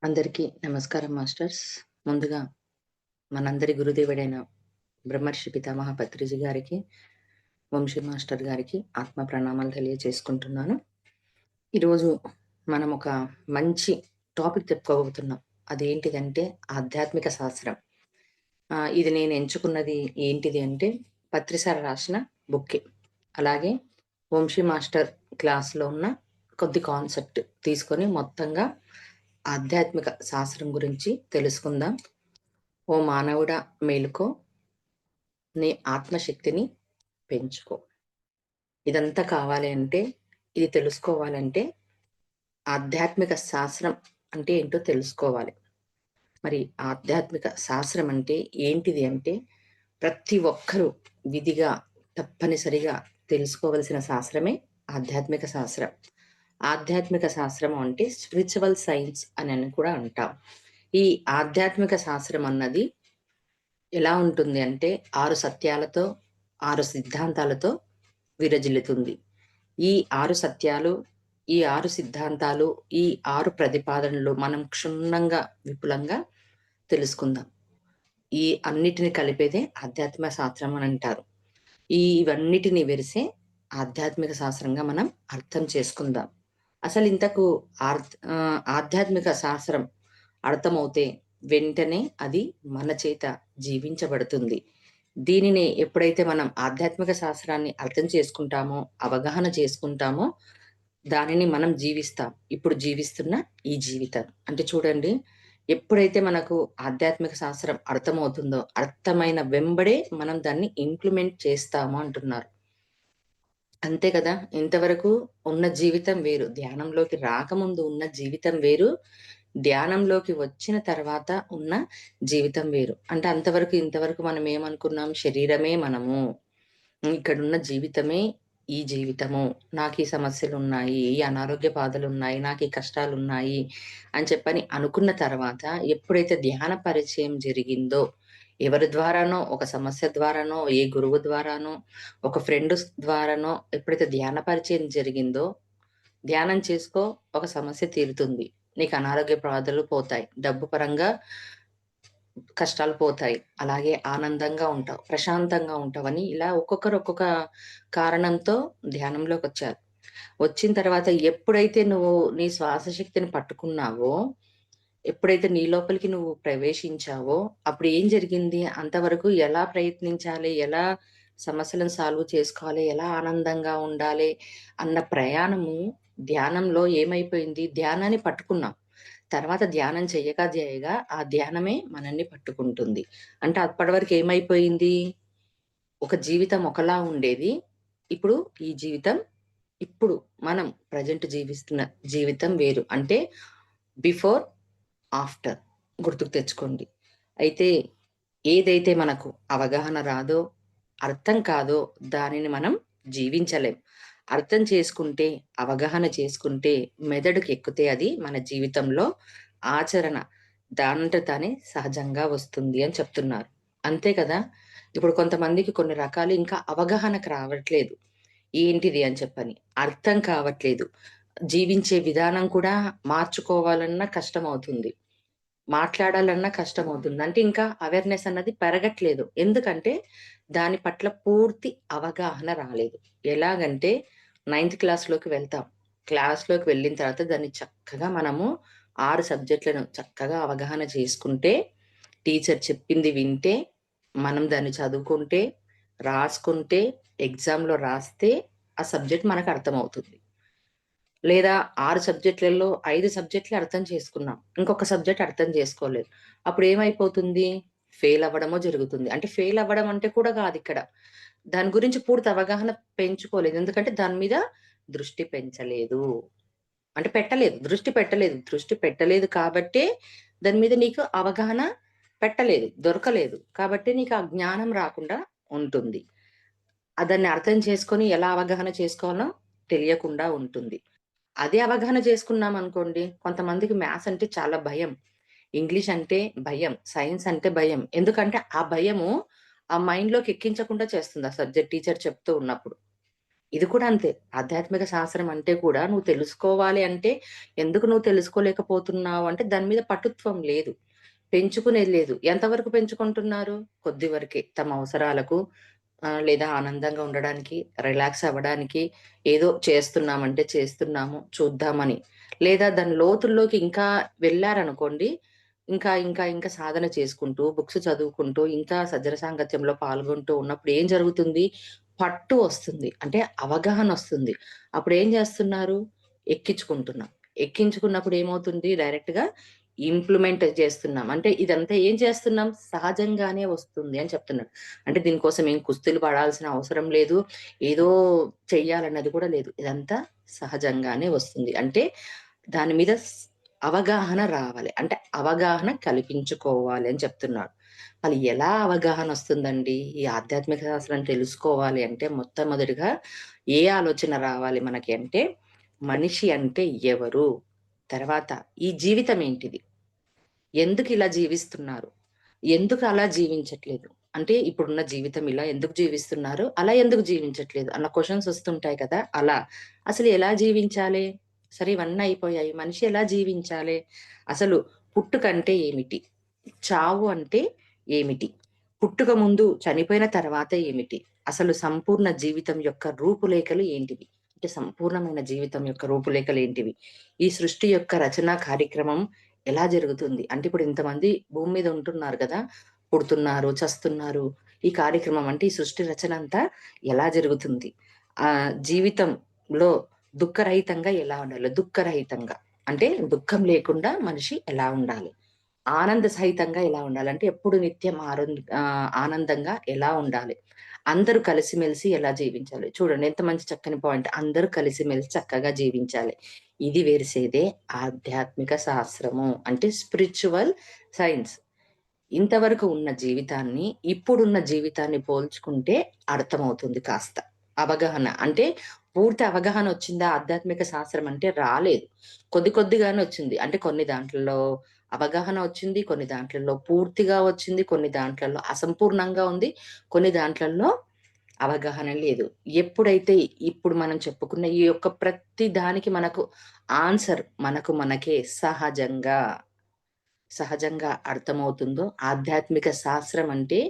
అందరికీ నమస్కారం మాస్టర్స్. ముందుగా మనందరి గురుదేవుడైన బ్రహ్మర్షి పితామహ పత్రిజీ గారికి, వంశీ మాస్టర్ గారికి ఆత్మ ప్రణామాలు తెలియజేసుకుంటున్నాను. ఈరోజు మనం ఒక మంచి టాపిక్ చెప్పుకోబోతున్నాం. అదేంటిదంటే ఆధ్యాత్మిక శాస్త్రం. ఇది నేను ఎంచుకున్నది ఏంటిది అంటే పత్రి సార్ రాసిన బుక్కే. అలాగే వంశీ మాస్టర్ క్లాస్‌లో ఉన్న కొద్ది కాన్సెప్ట్ తీసుకొని మొత్తంగా ఆధ్యాత్మిక శాస్త్రం గురించి తెలుసుకుందాం. ఓ మానవుడా మేలుకో, నీ ఆత్మశక్తిని పెంచుకో. ఇదంతా కావాలి అంటే, ఇది తెలుసుకోవాలంటే ఆధ్యాత్మిక శాస్త్రం అంటే ఏంటో తెలుసుకోవాలి. మరి ఆధ్యాత్మిక శాస్త్రం అంటే ఏంటిది అంటే, ప్రతి ఒక్కరూ విధిగా తప్పనిసరిగా తెలుసుకోవలసిన శాస్త్రమే ఆధ్యాత్మిక శాస్త్రం. ఆధ్యాత్మిక శాస్త్రం అంటే స్పిరిచువల్ సైన్స్ అని కూడా అంటాం. ఈ ఆధ్యాత్మిక శాస్త్రం అన్నది ఎలా ఉంటుంది అంటే 6 సత్యాలతో, 6 సిద్ధాంతాలతో విరజిల్లుతుంది. ఈ 6 సత్యాలు, ఈ 6 సిద్ధాంతాలు, ఈ 6 ప్రతిపాదనలు మనం క్షుణ్ణంగా, విపులంగా తెలుసుకుందాం. ఈ అన్నిటిని కలిపేదే ఆధ్యాత్మిక శాస్త్రం అని అంటారు. ఇవన్నిటిని వెరిసే ఆధ్యాత్మిక శాస్త్రంగా మనం అర్థం చేసుకుందాం. అసలు ఇంతకు ఆధ్యాత్మిక శాస్త్రం అర్థమవుతే వెంటనే అది మన చేత జీవించబడుతుంది. దీనిని ఎప్పుడైతే మనం ఆధ్యాత్మిక శాస్త్రాన్ని అర్థం చేసుకుంటామో, అవగాహన చేసుకుంటామో, దానిని మనం జీవిస్తాం. ఇప్పుడు జీవిస్తున్న ఈ జీవితం. అంటే చూడండి, ఎప్పుడైతే మనకు ఆధ్యాత్మిక శాస్త్రం అర్థమవుతుందో, అర్థమైన వెంబడే మనం దాన్ని ఇంప్లిమెంట్ చేస్తాము అంటున్నారు. అంతే కదా! ఇంతవరకు ఉన్న జీవితం వేరు. ధ్యానంలోకి రాకముందు ఉన్న జీవితం వేరు. ధ్యానంలోకి వచ్చిన తర్వాత ఉన్న జీవితం వేరు. అంటే అంతవరకు ఇంతవరకు మనం ఏమనుకున్నాం? శరీరమే మనము. ఇక్కడున్న జీవితమే ఈ జీవితము. నాకీ సమస్యలున్నాయి, ఈ అనారోగ్య బాధలున్నాయి, నాకీ కష్టాలున్నాయి అని చెప్పని అనుకున్న తర్వాత ఎప్పుడైతే ధ్యాన పరిచయం జరిగిందో, ఎవరి ద్వారానో, ఒక సమస్య ద్వారానో, ఏ గురువు ద్వారానో, ఒక ఫ్రెండ్ ద్వారానో ఎప్పుడైతే ధ్యాన పరిచయం జరిగిందో, ధ్యానం చేసుకో ఒక సమస్య తీరుతుంది. నీకు అనారోగ్య బాధలు పోతాయి. డబ్బు పరంగా కష్టాలు పోతాయి. అలాగే ఆనందంగా ఉంటావు. ప్రశాంతంగా ఉంటావని ఇలా ఒక్కొక్కరు ఒక్కొక్క కారణంతో ధ్యానంలోకొచ్చారు. వచ్చిన తర్వాత ఎప్పుడైతే నువ్వు నీ శ్వాస శక్తిని పట్టుకున్నావో, ఎప్పుడైతే నీ లోపలికి నువ్వు ప్రవేశించావో, అప్పుడు ఏం జరిగింది? అంతవరకు ఎలా ప్రయత్నించాలి? ఎలా సమస్యలను సాల్వ్ చేసుకోవాలి? ఎలా ఆనందంగా ఉండాలి? అన్న ప్రయాణము ధ్యానంలో ఏమైపోయింది? ధ్యానాన్ని పట్టుకున్నాం. తర్వాత ధ్యానం చేయగా చేయగా ఆ ధ్యానమే మనల్ని పట్టుకుంటుంది. అంటే అప్పటి వరకు ఏమైపోయింది? ఒక జీవితం ఒకలా ఉండేది. ఇప్పుడు ఈ జీవితం ఇప్పుడు మనం ప్రెజెంట్ జీవిస్తున్న జీవితం వేరు. అంటే బిఫోర్, ఆఫ్టర్ గుర్తుకు తెచ్చుకోండి. అయితే ఏదైతే మనకు అవగాహన రాదో, అర్థం కాదో దానిని మనం జీవించలేం. అర్థం చేసుకుంటే, అవగాహన చేసుకుంటే, మెదడుకి ఎక్కితే అది మన జీవితంలో ఆచరణ దానంతట తానే సహజంగా వస్తుంది అని చెప్తున్నారు. అంతే కదా! ఇప్పుడు కొంతమందికి కొన్ని రకాలు ఇంకా అవగాహనకు రావట్లేదు. ఏంటిది అని చెప్పని. అర్థం కావట్లేదు. జీవించే విధానం కూడా మార్చుకోవాలన్నా కష్టమవుతుంది. మాట్లాడాలన్నా కష్టమవుతుంది. అంటే ఇంకా అవేర్‌నెస్ అన్నది పెరగట్లేదు. ఎందుకంటే దాని పట్ల పూర్తి అవగాహన రాలేదు. ఎలాగంటే నైన్త్ క్లాస్‌లోకి వెళ్తాం. క్లాస్‌లోకి వెళ్ళిన తర్వాత దాన్ని చక్కగా మనము 6 సబ్జెక్ట్‌లను చక్కగా అవగాహన చేసుకుంటే, టీచర్ చెప్పింది వింటే, మనం దాన్ని చదువుకుంటే, రాసుకుంటే, ఎగ్జామ్‌లో రాస్తే ఆ సబ్జెక్ట్ మనకు అర్థమవుతుంది. లేదా 6 సబ్జెక్ట్‌లలో 5 సబ్జెక్ట్‌లే అర్థం చేసుకున్నాం. ఇంకొక సబ్జెక్ట్ అర్థం చేసుకోలేదు. అప్పుడేమైపోతుంది? ఫెయిల్ అవ్వడమో జరుగుతుంది. అంటే ఫెయిల్ అవ్వడం అంటే కూడా కాదిక్కడ. దాని గురించి పూర్తి అవగాహన పెంచుకోలేదు. ఎందుకంటే దాని మీద దృష్టి పెంచలేదు. అంటే పెట్టలేదు. దృష్టి పెట్టలేదు. దృష్టి పెట్టలేదు కాబట్టే దాని మీద నీకు అవగాహన పెట్టలేదు. దొరకలేదు. కాబట్టి నీకు ఆ జ్ఞానం రాకుండా ఉంటుంది. దాన్ని అర్థం చేసుకొని ఎలా అవగాహన చేసుకోవాలో తెలియకుండా ఉంటుంది. అదే అవగాహన చేసుకున్నామనుకోండి, కొంతమందికి మ్యాథ్స్ అంటే చాలా భయం. ఇంగ్లీష్ అంటే భయం. సైన్స్ అంటే భయం. ఎందుకంటే, ఆ భయము ఆ మైండ్‌లోకి ఎక్కించకుండా చేస్తుంది ఆ సబ్జెక్ట్ టీచర్ చెప్తూ ఉన్నప్పుడు. ఇది కూడా అంతే. ఆధ్యాత్మిక శాస్త్రం అంటే కూడా నువ్వు తెలుసుకోవాలి అంటే, ఎందుకు నువ్వు తెలుసుకోలేకపోతున్నావు అంటే దాని మీద పటుత్వం లేదు. పెంచుకునేది లేదు. ఎంతవరకు పెంచుకుంటున్నారు? కొద్ది వరకే. తమ అవసరాలకు లేదా ఆనందంగా ఉండడానికి, రిలాక్స్ అవ్వడానికి ఏదో చేస్తున్నామంటే చేస్తున్నాము, చూద్దామని. లేదా దాని లోతుల్లోకి ఇంకా వెళ్లారనుకోండి, ఇంకా సాధన చేసుకుంటూ, బుక్స్ చదువుకుంటూ, ఇంకా సజ్జన సాంగత్యంలో పాల్గొంటూ ఉన్నప్పుడు ఏం జరుగుతుంది? పట్టు వస్తుంది. అంటే అవగాహనొస్తుంది. అప్పుడేం జేస్తున్నారు? ఎక్కించుకుంటున్నాం. ఎక్కించుకున్నప్పుడు ఏమవుతుంది? డైరెక్ట్‌గా ఇంప్లిమెంట్ చేస్తున్నాం. అంటే ఇదంతా ఏం చేస్తున్నాం? సహజంగానే వస్తుంది అని చెప్తున్నాడు. అంటే దీనికోసం ఏం కుస్తీలు పడాల్సిన అవసరం లేదు. ఏదో చెయ్యాలన్నది కూడా లేదు. ఇదంతా సహజంగానే వస్తుంది. అంటే దాని మీద అవగాహన రావాలి. అంటే అవగాహన కల్పించుకోవాలి అని చెప్తున్నాడు. మరి ఎలా అవగాహన వస్తుందండి? ఈ ఆధ్యాత్మిక శాస్త్రం తెలుసుకోవాలి అంటే మొట్టమొదటిగా ఏ ఆలోచన రావాలి మనకి అంటే, మనిషి అంటే ఎవరు? తర్వాత ఈ జీవితం ఏంటిది? ఎందుకిలా జీవిస్తున్నారు? ఎందుకు అలా జీవించట్లేదు? అంటే ఇప్పుడున్న జీవితం ఇలా ఎందుకు జీవిస్తున్నారు? అలా ఎందుకు జీవించట్లేదు? అన్న క్వెషన్స్ వస్తుంటాయి కదా! అలా. అసలు ఎలా జీవించాలి? సరే ఇవన్నీ అయిపోయాయి. మనిషి ఎలా జీవించాలి? అసలు పుట్టుకంటే ఏమిటి? చావు అంటే ఏమిటి? పుట్టుక ముందు, చనిపోయిన తర్వాత ఏమిటి? అసలు సంపూర్ణ జీవితం యొక్క రూపురేఖలు ఏంటివి? అంటే సంపూర్ణమైన జీవితం యొక్క రూపురేఖలు ఏంటివి? ఈ సృష్టి యొక్క రచనా కార్యక్రమం ఎలా జరుగుతుంది? అంటే ఇప్పుడు ఇంతమంది భూమి మీద ఉంటున్నారు గదా! పుడుతున్నారు, చస్తున్నారు. ఈ కార్యక్రమం అంటే ఈ సృష్టి రచన అంతా ఎలా జరుగుతుంది? జీవితంలో దుఃఖరహితంగా ఎలా ఉండాలి? దుఃఖరహితంగా అంటే దుఃఖం లేకుండా మనిషి ఎలా ఉండాలి? ఆనంద సహితంగా ఎలా ఉండాలి? అంటే ఎప్పుడు నిత్యం ఆనందంగా ఎలా ఉండాలి? అందరూ కలిసిమెలిసి ఎలా జీవించాలి? చూడండి ఎంత మంచి చక్కని పాయింట్. అందరూ కలిసిమెలిసి చక్కగా జీవించాలి. ఇది వెరిసేదే ఆధ్యాత్మిక శాస్త్రము. అంటే స్పిరిచ్యువల్ సైన్స్. ఇంతవరకు ఉన్న జీవితాన్ని, ఇప్పుడున్న జీవితాన్ని పోల్చుకుంటే అర్థమవుతుంది కాస్త. అవగాహన. అంటే పూర్తి అవగాహన వచ్చిందా ఆధ్యాత్మిక శాస్త్రం అంటే రాలేదు. కొద్ది కొద్దిగానే వచ్చింది. అంటే కొన్ని దాంట్లలో అవగాహన వచ్చింది. కొన్ని దాంట్లలో పూర్తిగా వచ్చింది. కొన్ని దాంట్లలో అసంపూర్ణంగా ఉంది. కొన్ని దాంట్లలో అవగాహన లేదు. ఎప్పుడైతే ఇప్పుడు మనం చెప్పుకున్న ఈ యొక్క ప్రతి దానికి మనకు ఆన్సర్ మనకే సహజంగా అర్థమవుతుందో ఆధ్యాత్మిక శాస్త్రం అంటే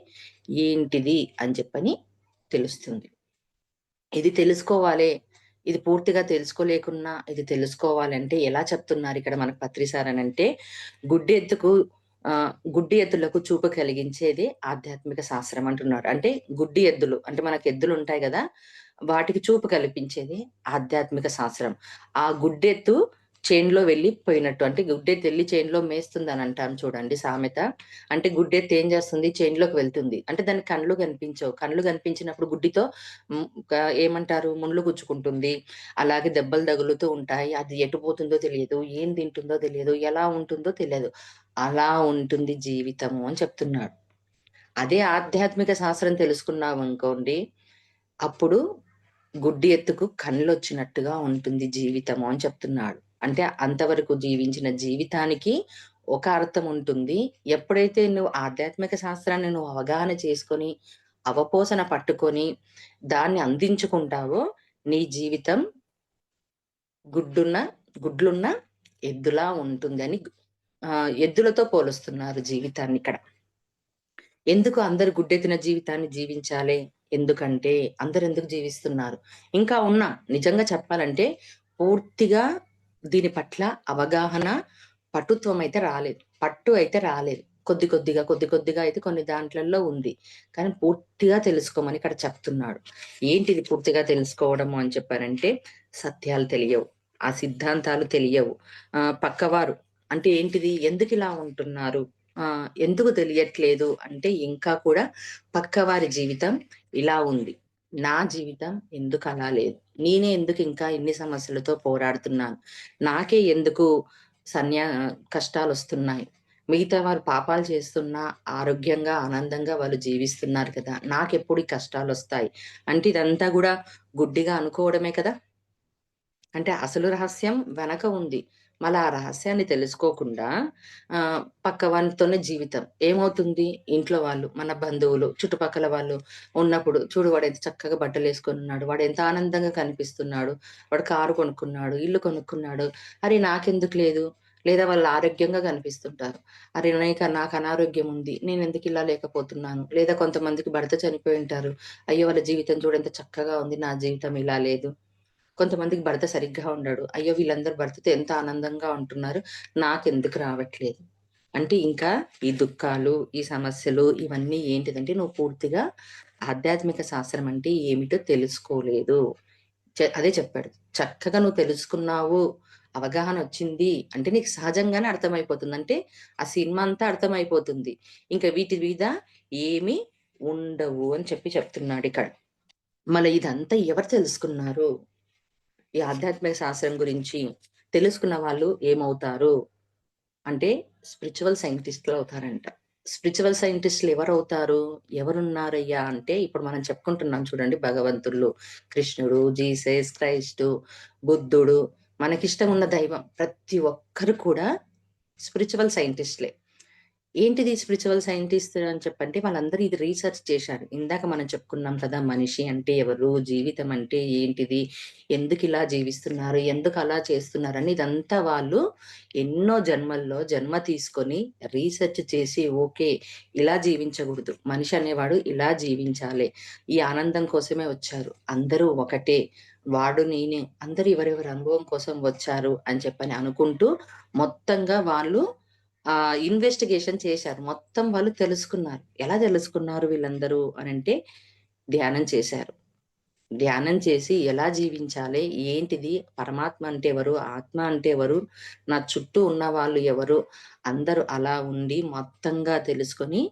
ఏంటిది అని చెప్పని తెలుస్తుంది. ఇది తెలుసుకోవాలే, ఇది పూర్తిగా తెలుసుకోలేకున్నా ఇది తెలుసుకోవాలంటే ఎలా చెప్తున్నారు ఇక్కడ మనకు పత్రి సార్ అనంటే, గుడ్డెద్దుకు గుడ్డి ఎద్దులకు చూపు కలిగించేదే ఆధ్యాత్మిక శాస్త్రం అంటున్నారు. అంటే గుడ్డి ఎద్దులు అంటే మనకు ఎద్దులుంటాయి గదా! వాటికి చూపు కల్పించేది ఆధ్యాత్మిక శాస్త్రం. ఆ గుడ్డెద్దు చేనులో వెళ్ళిపోయినట్టు. అంటే గుడ్డెద్దెళ్లి చేనులో మేస్తుందని అంటాం చూడండి సామెత. అంటే గుడ్డెద్దు ఏం చేస్తుంది? చేనులోకి వెళ్తుంది. అంటే దానికి కళ్ళు కనిపించవు. కళ్ళు కనిపించినప్పుడు గుడ్డితో హ్మ్, ఏమంటారు? ముళ్ళు గుచ్చుకుంటుంది. అలాగే దెబ్బలు తగులుతూ ఉంటాయి. అది ఎటు పోతుందో తెలియదు. ఏం తింటుందో తెలియదు. ఎలా ఉంటుందో తెలియదు. అలా ఉంటుంది జీవితము అని చెప్తున్నాడు. అదే ఆధ్యాత్మిక శాస్త్రం తెలుసుకున్నామనుకోండి, అప్పుడు గుడ్డి ఎత్తుకు కళ్ళొచ్చినట్టుగా ఉంటుంది జీవితము అని చెప్తున్నాడు. అంటే అంతవరకు జీవించిన జీవితానికి ఒక అర్థం ఉంటుంది. ఎప్పుడైతే నువ్వు ఆధ్యాత్మిక శాస్త్రాన్ని నువ్వు అవగాహన చేసుకొని, అవపోసన పట్టుకొని, దాన్ని అందించుకుంటావో, నీ జీవితం గుడ్డున్న గుడ్లున్న ఎద్దులా ఉంటుందని ఎద్దులతో పోలుస్తున్నారు జీవితాన్నిక్కడ. ఎందుకు అందరూ గుడ్డెత్తిన జీవితాన్ని జీవించాలి? ఎందుకంటే అందరెందుకు జీవిస్తున్నారు? ఇంకా నిజంగా చెప్పాలంటే పూర్తిగా దీని పట్ల అవగాహన, పటుత్వం అయితే రాలేదు. పట్టు అయితే రాలేదు. కొద్ది కొద్దిగా అయితే కొన్ని దాంట్లల్లో ఉంది. కానీ పూర్తిగా తెలుసుకోమని ఇక్కడ చెప్తున్నాడు. ఏంటిది పూర్తిగా తెలుసుకోవడము అని చెప్పారంటే సత్యాలు తెలియవు. ఆ సిద్ధాంతాలు తెలియవు. పక్కవారు అంటే ఏంటిది? ఎందుకిలా ఉంటున్నారు? ఎందుకు తెలియట్లేదు అంటే ఇంకా కూడా పక్కవారి జీవితం ఇలా ఉంది. నా జీవితం ఎందుకు అలా లేదు? నేనే ఎందుకు ఇంకా ఇన్ని సమస్యలతో పోరాడుతున్నాను? నాకే ఎందుకు సన్యా కష్టాలొస్తున్నాయి? మిగతా వారు పాపాలు చేస్తున్నా ఆరోగ్యంగా, ఆనందంగా వాళ్ళు జీవిస్తున్నారు కదా! నాకెప్పుడు ఈ కష్టాలొస్తాయి? అంటే ఇదంతా గూడా గుడ్డిగా అనుకోవడమే కదా! అంటే అసలు రహస్యం వెనక ఉంది. మళ్ళీ ఆ రహస్యాన్ని తెలుసుకోకుండా పక్కవానితోనే జీవితం. ఏమవుతుంది? ఇంట్లో వాళ్ళు, మన బంధువులు, చుట్టుపక్కల వాళ్ళు ఉన్నప్పుడు చూడు వాడెంత చక్కగా బట్టలేసుకొనున్నాడు. వాడెంత ఆనందంగా కనిపిస్తున్నాడు. వాడు కారు కొనుక్కున్నాడు, ఇల్లు కొనుక్కున్నాడు. అరే! నాకెందుకు లేదు? లేదా వాళ్ళు ఆరోగ్యంగా కనిపిస్తుంటారు. అరే! నాకు అనారోగ్యం ఉంది. నేనెందుకు ఇలా లేకపోతున్నాను? లేదా కొంతమందికి భర్త చనిపోయి ఉంటారు. అయ్యో! వాళ్ళ జీవితం చూడు ఎంత చక్కగా ఉంది. నా జీవితం ఇలా లేదు. కొంతమందికి భర్త సరిగ్గా ఉండడు. అయ్యో! వీళ్ళందరూ భర్తతో ఎంత ఆనందంగా ఉంటున్నారు. నాకెందుకు రావట్లేదు. అంటే ఇంకా ఈ దుఃఖాలు, ఈ సమస్యలు ఇవన్నీ ఏంటిదంటే నువ్వు పూర్తిగా ఆధ్యాత్మిక శాస్త్రం అంటే ఏమిటో తెలుసుకోలేదు. అదే చెప్పాడు. చక్కగా నువ్వు తెలుసుకున్నావు, అవగాహనొచ్చింది అంటే నీకు సహజంగానే అర్థమైపోతుంది. అంటే ఆ సినిమా అంతా అర్థమైపోతుంది. ఇంక వీటి మీద ఏమి ఉండవు అని చెప్తున్నాడిక్కడ. మళ్ళా ఇదంతా ఎవరు తెలుసుకున్నారు? ఈ ఆధ్యాత్మిక శాస్త్రం గురించి తెలుసుకున్న వాళ్ళు ఏమవుతారు అంటే స్పిరిచువల్ సైంటిస్ట్‌లు అవుతారంట. స్పిరిచువల్ సైంటిస్ట్‌లు ఎవరవుతారు? ఎవరున్నారయ్యా అంటే ఇప్పుడు మనం చెప్పుకుంటున్నాం చూడండి భగవంతుళ్ళు, కృష్ణుడు, జీసస్ క్రైస్టు, బుద్ధుడు మనకిష్టం ఉన్న దైవం ప్రతి ఒక్కరు కూడా స్పిరిచువల్ సైంటిస్ట్‌లే. ఏంటిది స్పిరిచువల్ సైంటిస్ట్ అని చెప్పంటే వాళ్ళందరూ ఇది రీసెర్చ్ చేశారు. ఇందాక మనం చెప్పుకున్నాం కదా! మనిషి అంటే ఎవరు? జీవితం అంటే ఏంటిది? ఎందుకిలా జీవిస్తున్నారు? ఎందుకలా చేస్తున్నారని ఇదంతా వాళ్ళు ఎన్నో జన్మల్లో జన్మ తీసుకొని రీసెర్చ్ చేసి ఓకే. ఇలా జీవించగూడదు. మనిషి అనేవాడు ఇలా జీవించాలి. ఈ ఆనందం కోసమే వచ్చారు. అందరూ ఒకటే. వాడు నేనే. అందరూ ఎవరెవరి అనుభవం కోసం వచ్చారు అని చెప్పని అనుకుంటూ మొత్తంగా వాళ్ళు ఇన్వెస్టిగేషన్ చేశారు. మొత్తం వాళ్ళు తెలుసుకున్నారు. ఎలా తెలుసుకున్నారు వీళ్ళందరూ అనంటే ధ్యానం చేశారు. ధ్యానం చేసి ఎలా జీవించాలి? ఏంటిది? పరమాత్మ అంటే ఎవరు? ఆత్మ అంటే ఎవరు? నా చుట్టూ ఉన్నవాళ్ళు ఎవరు? అందరూ అలా ఉండి మొత్తంగా తెలుసుకొని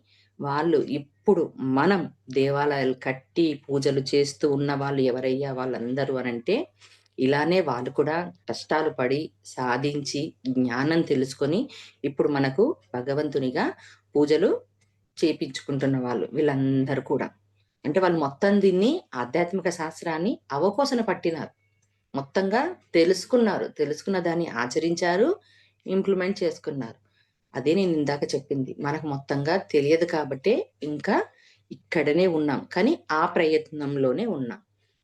వాళ్ళు ఇప్పుడు మనం దేవాలయాలు కట్టి పూజలు చేస్తూ ఉన్నవాళ్ళు ఎవరయ్యా వాళ్ళందరూ అనంటే ఇలానే వాళ్ళు కూడా కష్టాలు పడి, సాధించి, జ్ఞానం తెలుసుకొని ఇప్పుడు మనకు భగవంతునిగా పూజలు చేపించుకుంటున్న వాళ్ళు వీళ్ళందరూ కూడా. అంటే వాళ్ళు మొత్తం దీన్ని ఆధ్యాత్మిక శాస్త్రాన్ని అవపోసన పట్టినారు. మొత్తంగా తెలుసుకున్నారు. తెలుసుకున్న దాన్ని ఆచరించారు. ఇంప్లిమెంట్ చేసుకున్నారు. అదే నేనిందాక చెప్పింది. మనకు మొత్తంగా తెలియదు కాబట్టే ఇంకా ఇక్కడనే ఉన్నాం. కానీ ఆ ప్రయత్నంలోనే ఉన్నాం.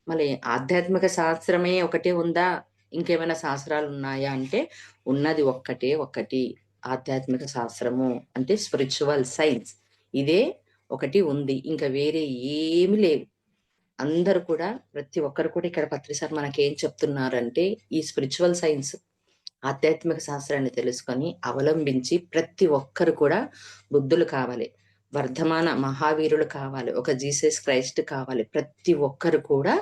మళ్ళీ ఆధ్యాత్మిక శాస్త్రమే ఒకటే ఉందా? ఇంకేమైనా శాస్త్రాలున్నాయా అంటే, ఉన్నది ఒక్కటే ఒక్కటి. ఆధ్యాత్మిక శాస్త్రము అంటే స్పిరిచువల్ సైన్స్. ఇదే ఒకటి ఉంది. ఇంక వేరే ఏమి లేవు. అందరూ కూడా ప్రతి ఒక్కరు కూడా ఇక్కడ పత్రిసార్ మనకేం చెప్తున్నారంటే, ఈ స్పిరిచువల్ సైన్స్ ఆధ్యాత్మిక శాస్త్రాన్ని తెలుసుకొని, అవలంబించి ప్రతి ఒక్కరు కూడా బుద్ధులు కావాలి. వర్ధమాన మహావీరులు కావాలి. ఒక జీసస్ క్రైస్ట్ కావాలి. ప్రతి ఒక్కరు కూడా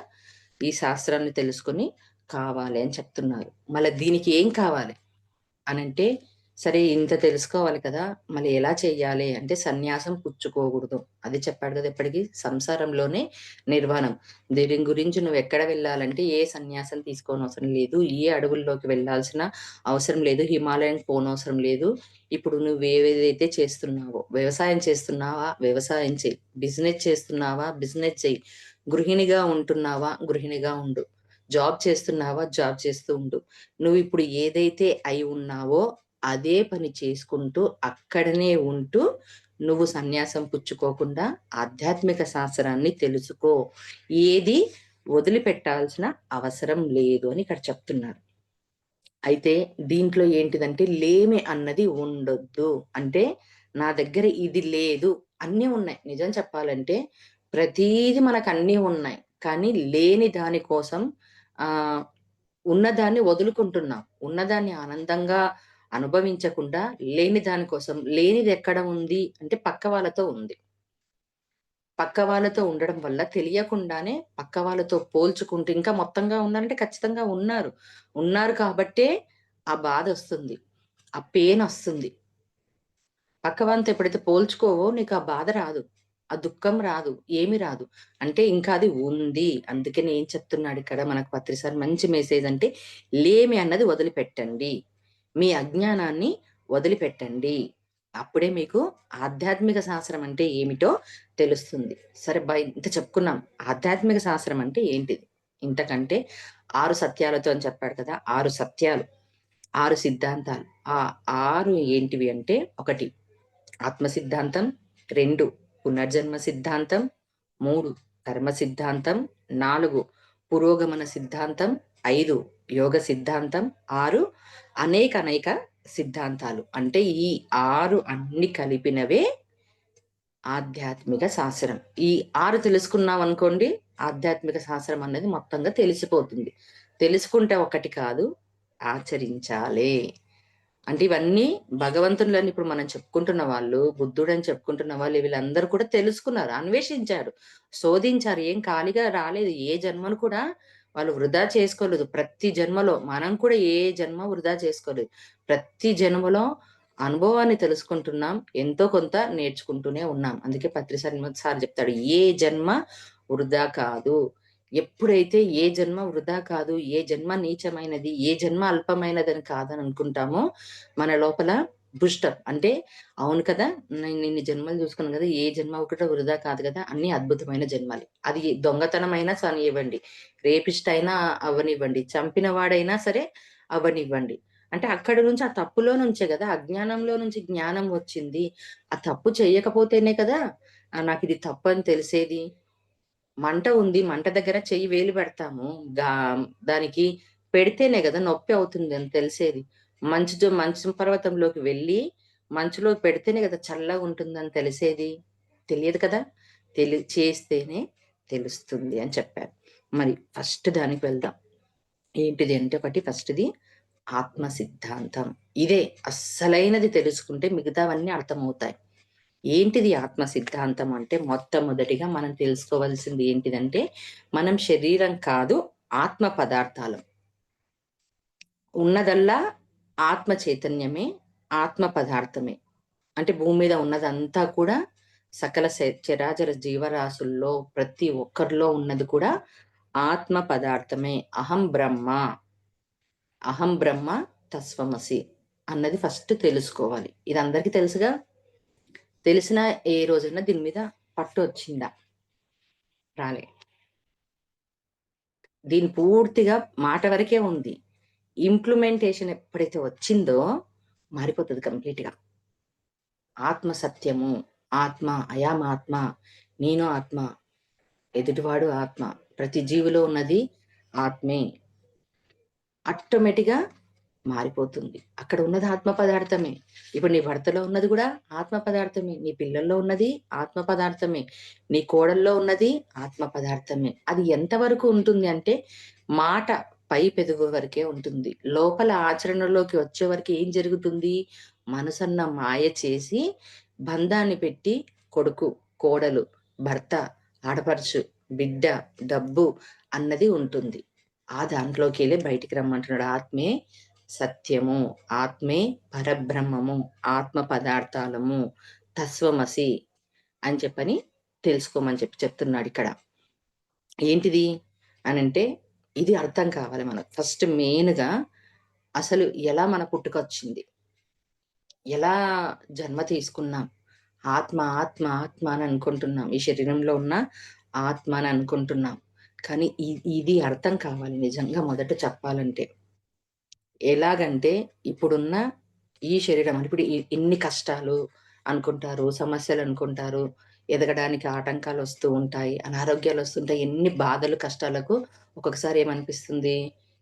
ఈ శాస్త్రాన్ని తెలుసుకొని కావాలి అని చెప్తున్నారు. మళ్ళా దీనికి ఏం కావాలి? అనంటే, సరే ఇంత తెలుసుకోవాలి కదా! మళ్ళీ ఎలా చెయ్యాలి అంటే సన్యాసం పుచ్చుకోకూడదు. అది చెప్పాడు కదా! ఎప్పటికి సంసారంలోనే నిర్వాణం. దీని గురించి నువ్వెక్కడ వెళ్ళాలంటే ఏ సన్యాసం తీసుకోనవసరం లేదు. ఏ అడవుల్లోకి వెళ్ళాల్సిన అవసరం లేదు. హిమాలయానికి పోనవసరం లేదు. ఇప్పుడు నువ్వేదైతే చేస్తున్నావో, వ్యవసాయం చేస్తున్నావా? వ్యవసాయం చెయి. బిజినెస్ చేస్తున్నావా? బిజినెస్ చెయి. గృహిణిగా ఉంటున్నావా? గృహిణిగా ఉండు. జాబ్ చేస్తున్నావా? జాబ్ చేస్తూ ఉండు. నువ్విప్పుడు ఏదైతే అయి ఉన్నావో, అదే పని చేసుకుంటూ, అక్కడనే ఉంటూ, నువ్వు సన్యాసం పుచ్చుకోకుండా ఆధ్యాత్మిక శాస్త్రాన్ని తెలుసుకో. ఏది వదిలిపెట్టాల్సిన అవసరం లేదు అని ఇక్కడ చెప్తున్నారు. అయితే దీంట్లో ఏంటిదంటే, లేమి అన్నది ఉండొద్దు. అంటే, నా దగ్గర ఇది లేదు. అన్నీ ఉన్నాయి. నిజం చెప్పాలంటే, ప్రతీది మనకన్నీ ఉన్నాయి. కానీ లేని దాని కోసం ఆహ్, ఉన్నదాన్ని వదులుకుంటున్నాం. ఉన్నదాన్ని ఆనందంగా అనుభవించకుండా, లేని దాని కోసం లేనిదెక్కడ ఉంది అంటే పక్క వాళ్ళతో ఉంది. పక్క వాళ్ళతో ఉండడం వల్ల తెలియకుండానే పక్క వాళ్ళతో పోల్చుకుంటూ ఇంకా మొత్తంగా ఉన్నారంటే ఖచ్చితంగా ఉన్నారు. ఉన్నారు కాబట్టే ఆ బాధొస్తుంది. ఆ పెయినొస్తుంది. పక్క వాళ్ళతో ఎప్పుడైతే పోల్చుకోవో నీకు ఆ బాధ రాదు. ఆ దుఃఖం రాదు. ఏమి రాదు. అంటే ఇంకా అది ఉంది. అందుకని ఏం చెప్తున్నాడిక్కడ మనకు పత్రి సార్ మంచి మెసేజ్ అంటే, లేమి అన్నది వదిలిపెట్టండి. మీ అజ్ఞానాన్ని వదిలిపెట్టండి. అప్పుడే మీకు ఆధ్యాత్మిక శాస్త్రం అంటే ఏమిటో తెలుస్తుంది. సరే ఇంత చెప్పుకున్నాం. ఆధ్యాత్మిక శాస్త్రం అంటే ఏంటిది? ఇంతకంటే 6 సత్యాలతో అని చెప్పాడు కదా! 6 సత్యాలు. 6 సిద్ధాంతాలు. ఆ 6 ఏంటివి అంటే 1 ఆత్మ సిద్ధాంతం, 2 పునర్జన్మ సిద్ధాంతం, 3 కర్మ సిద్ధాంతం, 4 పురోగమన సిద్ధాంతం, 5 యోగ సిద్ధాంతం, 6 అనేక సిద్ధాంతాలు. అంటే ఈ 6 అన్ని కలిపినవే ఆధ్యాత్మిక శాస్త్రం. ఈ 6 తెలుసుకున్నాం అనుకోండి, ఆధ్యాత్మిక శాస్త్రం అనేది మొత్తంగా తెలిసిపోతుంది. తెలుసుకుంటే ఒకటి కాదు, ఆచరించాలి. అంటే ఇవన్నీ భగవంతులని ఇప్పుడు మనం చెప్పుకుంటున్న వాళ్ళు, బుద్ధుడని చెప్పుకుంటున్న వాళ్ళు వీళ్ళందరూ కూడా తెలుసుకున్నారు, అన్వేషించారు, శోధించారు. ఏం ఖాళీగా రాలేదు. ఏ జన్మను కూడా వాళ్ళు వృధా చేసుకోలేదు. ప్రతి జన్మలో మనం కూడా ఏ జన్మ వృధా చేసుకోలేదు. ప్రతి జన్మలో అనుభవాన్ని తెలుసుకుంటున్నాం. ఎంతో కొంత నేర్చుకుంటూనే ఉన్నాం. అందుకే పత్రి సార్ చెప్తాడు, ఏ జన్మ వృధా కాదు. ఎప్పుడైతే ఏ జన్మ వృధా కాదు, ఏ జన్మ నీచమైనది, ఏ జన్మ అల్పమైనదని కాదని అనుకుంటామో, మన లోపల బుస్టప్ అంటే అవును కదా, నేను ఇన్ని జన్మలు చూసుకున్నాను కదా, ఏ జన్మ ఒకటి వృధా కాదు కదా, అన్ని అద్భుతమైన జన్మలు. అది దొంగతనమైనా సనివ్వండి, రేపిస్ట్ అయినా అవ్వనివ్వండి, చంపిన వాడైనా సరే అవ్వనివ్వండి. అంటే అక్కడి నుంచి, ఆ తప్పులో నుంచే కదా, అజ్ఞానంలో నుంచి జ్ఞానం వచ్చింది. ఆ తప్పు చేయకపోతేనే కదా నాకు ఇది తప్పు అని తెలిసేది. మంట ఉంది, మంట దగ్గర చెయ్యి వేలు పెడతాము. గా దానికి పెడితేనే కదా నొప్పి అవుతుంది అని తెలిసేది. మంచు పర్వతంలోకి వెళ్ళి మంచులో పెడితేనే కదా చల్లగా ఉంటుందని తెలిసేది. తెలియదు కదా! చేస్తేనే తెలుస్తుంది అని చెప్పారు. మరి ఫస్ట్ దానికి వెళ్దాం. ఏంటిది అంటే ఫస్ట్‌ది ఆత్మ సిద్ధాంతం. ఇదే అస్సలైనది. తెలుసుకుంటే మిగతావన్నీ అర్థమవుతాయి. ఏంటిది ఆత్మ సిద్ధాంతం అంటే, మొట్టమొదటిగా మనం తెలుసుకోవాల్సింది ఏంటిదంటే, మనం శరీరం కాదు, ఆత్మ పదార్థాలం. ఉన్నదల్లా ఆత్మ చైతన్యమే, ఆత్మ పదార్థమే. అంటే భూమి మీద ఉన్నదంతా కూడా సకల చరాచర జీవరాశుల్లో ప్రతి ఒక్కరిలో ఉన్నది కూడా ఆత్మ పదార్థమే. అహం బ్రహ్మ తస్వమసి అన్నది ఫస్ట్ తెలుసుకోవాలి. ఇది అందరికీ తెలుసుగా. తెలిసినా ఏ రోజైనా దీని మీద పట్టు వచ్చిందా? రాలే. దీని పూర్తిగా మాట వరకే ఉంది. ఇంప్లిమెంటేషన్ ఎప్పుడైతే వచ్చిందో మారిపోతుంది కంప్లీట్‌గా. ఆత్మ సత్యము, ఆత్మ అయామాత్మ, నేను ఆత్మ, ఎదుటివాడు ఆత్మ, ప్రతి జీవిలో ఉన్నది ఆత్మే. ఆటోమేటిక్‌గా మారిపోతుంది. అక్కడ ఉన్నది ఆత్మ పదార్థమే. ఇప్పుడు నీ భర్తలో ఉన్నది కూడా ఆత్మ పదార్థమే. నీ పిల్లల్లో ఉన్నది ఆత్మ పదార్థమే. నీ కోడల్లో ఉన్నది ఆత్మ పదార్థమే. అది ఎంతవరకు ఉంటుంది అంటే, మాట పై పెదవి వరకే ఉంటుంది. లోపల ఆచరణలోకి వచ్చే వరకు ఏం జరుగుతుంది? మనసన్న మాయ చేసి బంధాన్ని పెట్టి కొడుకు, కోడలు, భర్త, ఆడపడుచు, బిడ్డ, డబ్బు అన్నది ఉంటుంది. ఆ దాంట్లోకెళ్ళి బయటికి రమ్మంటున్నాడు. ఆత్మే సత్యము, ఆత్మే పరబ్రహ్మము, ఆత్మ పదార్థాలము, తస్వమసి అని చెప్పని తెలుసుకోమని చెప్తున్నాడు ఇక్కడ. ఏంటిది అనంటే, ఇది అర్థం కావాలి మనకు. ఫస్ట్ మెయిన్‌గా అసలు ఎలా మన పుట్టుకొచ్చింది? ఎలా జన్మ తీసుకున్నాం? ఆత్మ, ఆత్మ, ఆత్మ అని అనుకుంటున్నాం. ఈ శరీరంలో ఉన్న ఆత్మ అని అనుకుంటున్నాం. కానీ ఇది అర్థం కావాలి నిజంగా మొదట చెప్పాలంటే. ఎలాగంటే ఇప్పుడున్న ఈ శరీరం అంటే ఇప్పుడు ఇన్ని కష్టాలు అనుకుంటారు, సమస్యలనుకుంటారు, ఎదగడానికి ఆటంకాలొస్తూ ఉంటాయి, అనారోగ్యాలొస్తుంటాయి. ఎన్ని బాధలు, కష్టాలకు ఒక్కొక్కసారి ఏమనిపిస్తుంది?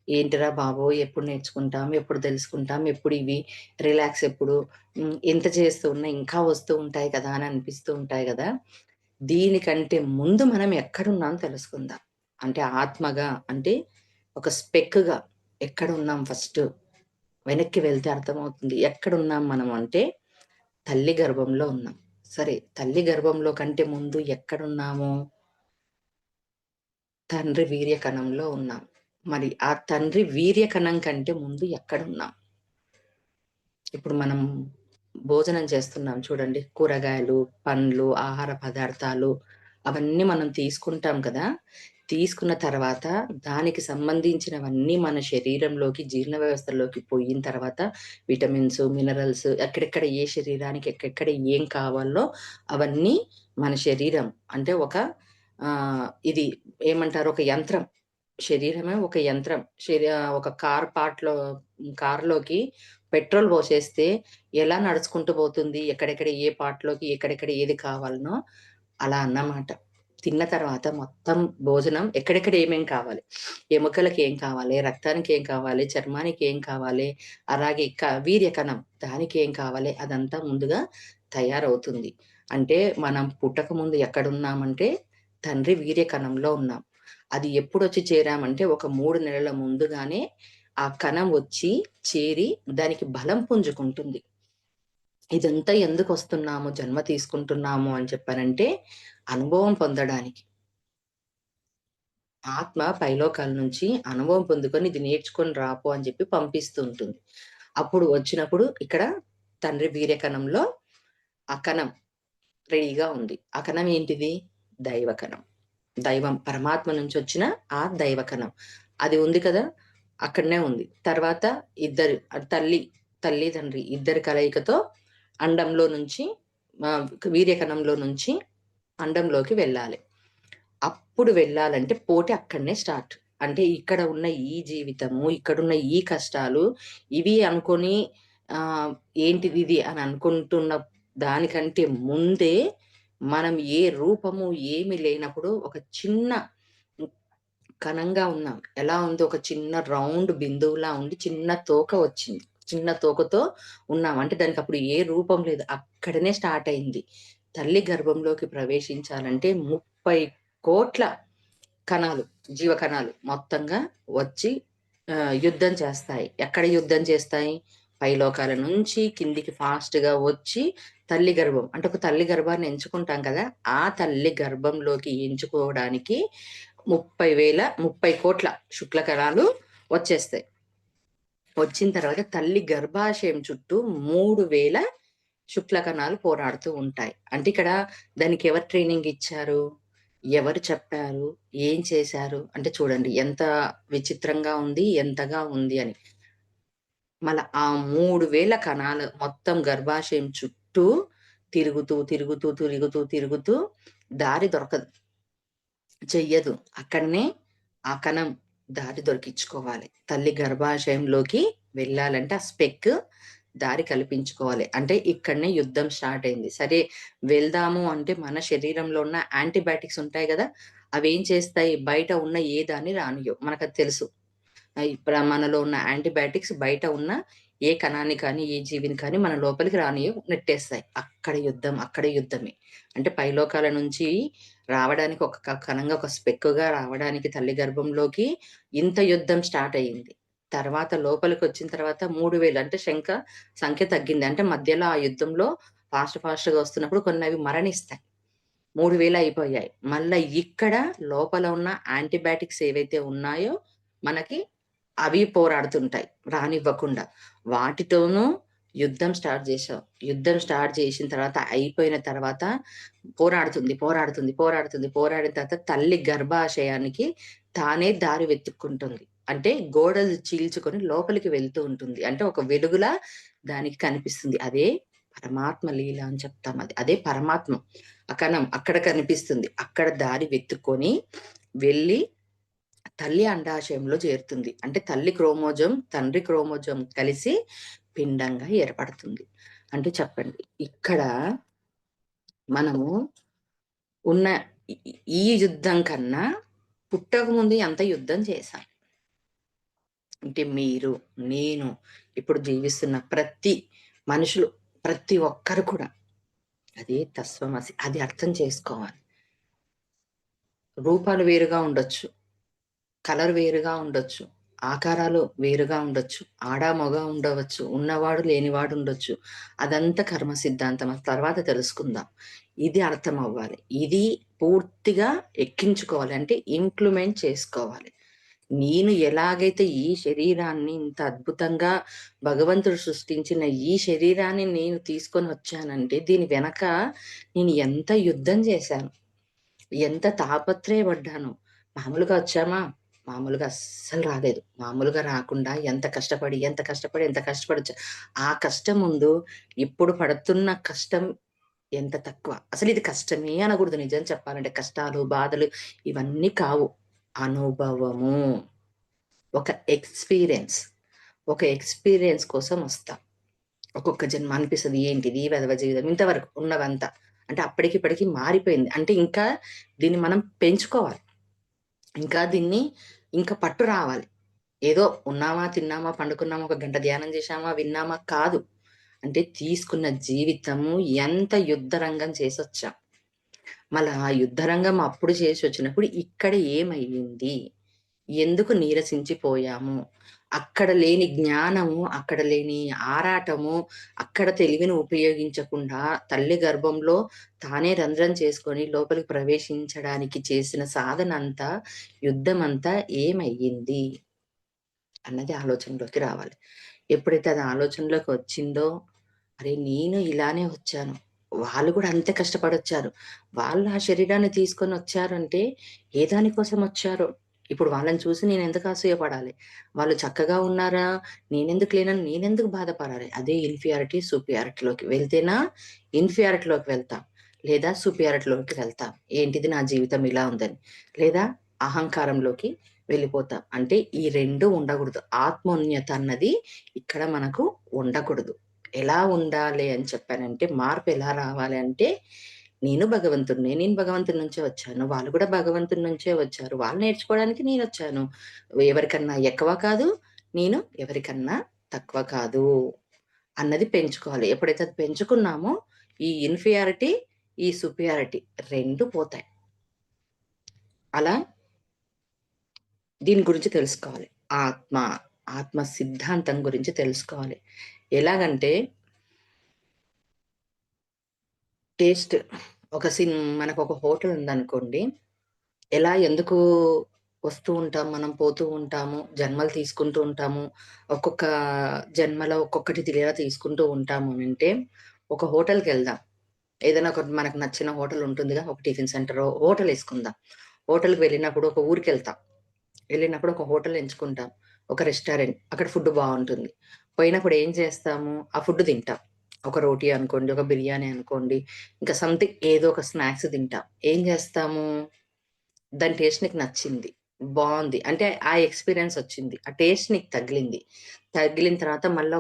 ఏంటిరా బాబోయ్! ఎప్పుడు నేర్చుకుంటాం? ఎప్పుడు తెలుసుకుంటాం? ఎప్పుడు ఇవి రిలాక్స్ ఎప్పుడు? ఎంత చేస్తూ ఉన్నా ఇంకా వస్తూ ఉంటాయి కదా! అని అనిపిస్తూ ఉంటాయి గదా! దీనికంటే ముందు మనం ఎక్కడున్నాం తెలుసుకుందాం. అంటే ఆత్మగా అంటే ఒక స్పెక్‌గా ఎక్కడున్నాం ఫస్టు? వెనక్కి వెళ్తే అర్థమవుతుంది. ఎక్కడున్నాం మనం అంటే, తల్లి గర్భంలో ఉన్నాం. సరే, తల్లి గర్భంలో కంటే ముందు ఎక్కడున్నాము? తండ్రి వీర్య కణంలో ఉన్నాం. మరి ఆ తండ్రి వీర్య కణం కంటే ముందు ఎక్కడున్నాం? ఇప్పుడు మనం భోజనం చేస్తున్నాం చూడండి. కూరగాయలు, పండ్లు, ఆహార పదార్థాలు అవన్నీ మనం తీసుకుంటాం కదా! తీసుకున్న తర్వాత దానికి సంబంధించినవన్నీ మన శరీరంలోకి, జీర్ణ వ్యవస్థలోకి పోయిన తర్వాత విటమిన్స్, మినరల్స్ ఎక్కడెక్కడ ఏ శరీరానికి ఎక్కడెక్కడ ఏం కావాలో అవన్నీ మన శరీరం అంటే ఒక ఇది ఏమంటారు, ఒక యంత్రం. శరీరమే ఒక యంత్రం. ఒక కార్‌లోకి పెట్రోల్ పోసేస్తే ఎలా నడుచుకుంటూ పోతుంది, ఎక్కడెక్కడ ఏ పార్ట్‌లోకి, ఎక్కడెక్కడ ఏది కావాలనో అలా అన్నమాట. తిన్న తర్వాత మొత్తం భోజనం ఎక్కడెక్కడ ఏమేం కావాలి, ఎముకలకి ఏం కావాలి, రక్తానికి ఏం కావాలి, చర్మానికి ఏం కావాలి, అలాగే వీర్య కణం దానికి ఏం కావాలి, అదంతా ముందుగా తయారవుతుంది. అంటే మనం పుట్టకముందు ఎక్కడున్నామంటే తండ్రి వీర్య కణంలో ఉన్నాం. అది ఎప్పుడొచ్చి చేరామంటే ఒక 3 నెలల ముందుగానే ఆ కణం వచ్చి చేరి దానికి బలం పుంజుకుంటుంది. ఇదంతా ఎందుకొస్తున్నాము, జన్మ తీసుకుంటున్నాము అని చెప్పానంటే అనుభవం పొందడానికి. ఆత్మ పైలోకాల నుంచి అనుభవం పొందుకొని ఇది నేర్చుకొని రాపో అని చెప్పి పంపిస్తూ ఉంటుంది. అప్పుడు వచ్చినప్పుడు ఇక్కడ తండ్రి వీర్య కణంలో ఆ కణం రెడీగా ఉంది. ఆ కణం ఏంటిది? దైవ కణం. దైవం పరమాత్మ నుంచి వచ్చిన ఆ దైవ కణం. అది ఉంది కదా! అక్కడనే ఉంది. తర్వాత ఇద్దరు తల్లి, తండ్రి ఇద్దరి కలయికతో అండంలో నుంచి వీర్య కణంలో నుంచి అండంలోకి వెళ్ళాలి. అప్పుడు వెళ్ళాలంటే పోటీ అక్కడనే స్టార్ట్. అంటే ఇక్కడ ఉన్న ఈ జీవితము, ఇక్కడున్న ఈ కష్టాలు ఇవి అనుకోని ఏంటిదిది అని అనుకుంటున్న దానికంటే ముందే మనం ఏ రూపము ఏమి లేనప్పుడు ఒక చిన్న కణంగా ఉన్నాం. ఎలా ఉంది, ఒక చిన్న రౌండ్ బిందువులా ఉండి చిన్న తోక వచ్చింది. చిన్న తోకతో ఉన్నాం. అంటే దానికప్పుడు ఏ రూపం లేదు. అక్కడనే స్టార్ట్ అయింది. తల్లి గర్భంలోకి ప్రవేశించాలంటే 30,00,00,000 కణాలు, జీవ కణాలు మొత్తంగా వచ్చి యుద్ధం చేస్తాయి. ఎక్కడ యుద్ధం చేస్తాయి? పైలోకాల నుంచి కిందికి ఫాస్ట్‌గా వచ్చి తల్లి గర్భం అంటే ఒక తల్లి గర్భాన్ని ఎంచుకుంటాం కదా! ఆ తల్లి గర్భంలోకి ఎంచుకోవడానికి 30,00,00,000 శుక్ల కణాలు వచ్చేస్తాయి. వచ్చిన తర్వాత తల్లి గర్భాశయం చుట్టూ 3,000 శుక్ల కణాలు పోరాడుతూ ఉంటాయి. అంటే ఇక్కడ దానికి ఎవరు ట్రైనింగ్ ఇచ్చారు? ఎవరు చెప్పారు? ఏం చేశారు? అంటే చూడండి ఎంత విచిత్రంగా ఉంది, ఎంతగా ఉంది అని. మళ్ళా ఆ 3,000 కణాలు మొత్తం గర్భాశయం చుట్టూ తిరుగుతూ దారి దొరకదు. చెయ్యదు. అక్కడనే ఆ కణం దారి దొరికించుకోవాలి. తల్లి గర్భాశయంలోకి వెళ్ళాలంటే ఆ స్పెక్ దారి కల్పించుకోవాలి. అంటే ఇక్కడనే యుద్ధం స్టార్ట్ అయింది. సరే వెళ్దాము అంటే మన శరీరంలో ఉన్న యాంటీబయాటిక్స్ ఉంటాయి గదా! అవేం చేస్తాయి? బయట ఉన్న ఏ దాన్ని రానియ్యవు. మనకది తెలుసు. ఇప్పుడు మనలో ఉన్న యాంటీబయాటిక్స్ బయట ఉన్న ఏ కణాన్ని కానీ, ఏ జీవిని కానీ మన లోపలికి రానియ్యవు, నెట్టేస్తాయి. అక్కడ యుద్ధమే. అంటే పైలోకాల నుంచి రావడానికి ఒక కణంగా ఒక స్పెక్కుగా రావడానికి తల్లి గర్భంలోకి ఇంత యుద్ధం స్టార్ట్ అయ్యింది. తర్వాత లోపలికొచ్చిన తర్వాత 3,000 అంటే సంఖ్య తగ్గింది. అంటే మధ్యలో ఆ యుద్ధంలో ఫాస్ట్‌గా వస్తున్నప్పుడు కొన్నవి మరణిస్తాయి. 3,000 అయిపోయాయి. మళ్ళా ఇక్కడ లోపల ఉన్న యాంటీబయాటిక్స్ ఏవైతే ఉన్నాయో మనకి అవి పోరాడుతుంటాయి రానివ్వకుండా. వాటితోనూ యుద్ధం స్టార్ట్ చేశాం. యుద్ధం స్టార్ట్ చేసిన తర్వాత అయిపోయిన తర్వాత పోరాడిన తర్వాత తల్లి గర్భాశయానికి తానే దారి వెతుక్కుంటుంది. అంటే గోడలు చీల్చుకొని లోపలికి వెళ్తూ ఉంటుంది. అంటే ఒక వెలుగులా దానికి కనిపిస్తుంది. అదే పరమాత్మ లీల అని చెప్తాం అది. అదే పరమాత్మ. ఆ కణం అక్కడ కనిపిస్తుంది. అక్కడ దారి వెతుక్కొని వెళ్ళి తల్లి అండాశయంలో చేరుతుంది. అంటే తల్లి క్రోమోజోమ్, తండ్రి క్రోమోజోమ్ కలిసి పిండంగా ఏర్పడుతుంది. అంటే చెప్పండి. ఇక్కడ మనము ఉన్న ఈ యుద్ధం కన్నా పుట్టకముందు ఎంత యుద్ధం చేశాం. అంటే మీరు, నేను, ఇప్పుడు జీవిస్తున్న మనుషులు ప్రతి ఒక్కరు కూడా అదే తస్వమసి. అది అర్థం చేసుకోవాలి. రూపాలు వేరుగా ఉండొచ్చు. కలర్ వేరుగా ఉండొచ్చు. ఆకారాలు వేరుగా ఉండొచ్చు. ఆడ, మగ ఉండవచ్చు. ఉన్నవాడు, లేనివాడు ఉండొచ్చు. అదంతా కర్మ సిద్ధాంతం. అది తర్వాత తెలుసుకుందాం. ఇది అర్థమవ్వాలి. ఇది పూర్తిగా ఎక్కించుకోవాలి. అంటే ఇంప్లిమెంట్ చేసుకోవాలి. నేను ఎలాగైతే ఈ శరీరాన్ని ఇంత అద్భుతంగా భగవంతుడు సృష్టించిన ఈ శరీరాన్ని నేను తీసుకొని వచ్చానంటే దీని వెనక నేను ఎంత యుద్ధం చేశాను. ఎంత తాపత్రయపడ్డాను. మామూలుగా వచ్చామా? మామూలుగా అస్సలు రాలేదు. మామూలుగా రాకుండా ఎంత కష్టపడొచ్చా. ఆ కష్టం ముందు ఇప్పుడు పడుతున్న కష్టం ఎంత తక్కువ. అసలిది కష్టమే అనకూడదు నిజం చెప్పాలంటే. కష్టాలు, బాధలు ఇవన్నీ కావు. అనుభవము, ఒక ఎక్స్‌పీరియన్స్ కోసం వస్తా. ఒక్కొక్క జన్మ అనిపిస్తది ఏంటిది వెధవ జీవితం ఇంతవరకు ఉన్నదంతా. అంటే అప్పటికి ఇప్పటికి మారిపోయింది. అంటే ఇంకా దీన్ని మనం పెంచుకోవాలి. ఇంకా దీన్ని ఇంకా పట్టు రావాలి. ఏదో ఉన్నామా, తిన్నామా, పండుకున్నామా, ఒక గంట ధ్యానం చేశామా, విన్నామా కాదు. అంటే తీసుకున్న జీవితము ఎంత యుద్ధరంగం చేసొచ్చాం. మళ్ళా ఆ యుద్ధరంగం అప్పుడు చేసొచ్చినప్పుడు ఇక్కడ ఏమయ్యింది? ఎందుకు నీరసించిపోయాము? అక్కడ లేని జ్ఞానము, అక్కడ లేని ఆరాటము, అక్కడ తెలివిని ఉపయోగించకుండా తల్లి గర్భంలో తానే రంధ్రం చేసుకొని లోపలికి ప్రవేశించడానికి చేసిన సాధనంతా, యుద్ధమంతా ఏమయ్యింది? అన్నది ఆలోచనలోకి రావాలి. ఎప్పుడైతే అది ఆలోచనలోకి వచ్చిందో, అరే! నేను ఇలానే వచ్చాను. వాళ్ళు కూడా అంతే కష్టపడొచ్చారు. వాళ్ళు ఆ శరీరాన్ని తీసుకొనొచ్చారంటే, ఏ దాని కోసం వచ్చారో. ఇప్పుడు వాళ్ళని చూసి నేనెందుకు అసూయపడాలి? వాళ్ళు చక్కగా ఉన్నారా? నేనెందుకు లేనని నేనెందుకు బాధపడాలి? అదే ఇన్ఫీరియారిటీ, సూపీరియారిటీలోకి వెళ్తేనా ఇన్ఫీరియారిటీలోకి వెళ్తా. లేదా సూపీరియారిటీలోకి వెళ్తా. ఏంటిది నా జీవితం ఇలా ఉందని. లేదా అహంకారంలోకి వెళ్ళిపోతాం. అంటే ఈ 2 ఉండకూడదు. ఆత్మోన్నత అన్నది ఇక్కడ మనకు ఉండకూడదు. ఎలా ఉండాలి అని చెప్పానంటే, మార్పు ఎలా రావాలి అంటే, నేను భగవంతుడినే. నేను భగవంతుడి నుంచే వచ్చాను. వాళ్ళు కూడా భగవంతుడి నుంచే వచ్చారు. వాళ్ళు నేర్చుకోవడానికి నేనొచ్చాను. ఎవరికన్నా ఎక్కువ కాదు. నేను ఎవరికన్నా తక్కువ కాదు. అన్నది పెంచుకోవాలి. ఎప్పుడైతే అది పెంచుకున్నామో, ఈ ఇన్ఫీరియారిటీ, ఈ సుపీరియారిటీ 2 పోతాయి. అలా దీని గురించి తెలుసుకోవాలి. ఆత్మ, ఆత్మ సిద్ధాంతం గురించి తెలుసుకోవాలి. ఎలాగంటే టేస్ట్ ఒక మనకొక హోటల్ ఉందనుకోండి. ఎందుకు వస్తూ ఉంటాం, మనం పోతూ ఉంటాము, జన్మలు తీసుకుంటూ ఉంటాము. ఒక్కొక్క జన్మలో ఒక్కొక్కటి ఎలా తీసుకుంటూ ఉంటాము అనంటే, ఒక హోటల్‌కెళ్దాం. ఏదైనా ఒక మనకు నచ్చిన హోటల్ ఉంటుందిగా. ఒక టిఫిన్ సెంటరో హోటలేసుకుందాం. హోటల్‌కి వెళ్ళినప్పుడు ఒక ఊరికెళ్తాం. వెళ్ళినప్పుడు ఒక హోటల్ ఎంచుకుంటాం. ఒక రెస్టారెంట్. అక్కడ ఫుడ్ బావుంటుంది. పోయినప్పుడు ఏం చేస్తాము? ఆ ఫుడ్ తింటాం. ఒక రోటీ అనుకోండి, ఒక బిర్యానీ అనుకోండి, ఇంకా సంథింగ్ ఏదో ఒక స్నాక్స్ తింటాం. ఏం చేస్తాము? దాని టేస్ట్ నీకు నచ్చింది. బావుంది. అంటే ఆ ఎక్స్‌పీరియన్స్ వచ్చింది. ఆ టేస్ట్ నీకు తగిలింది. తగిలిన తర్వాత మళ్ళా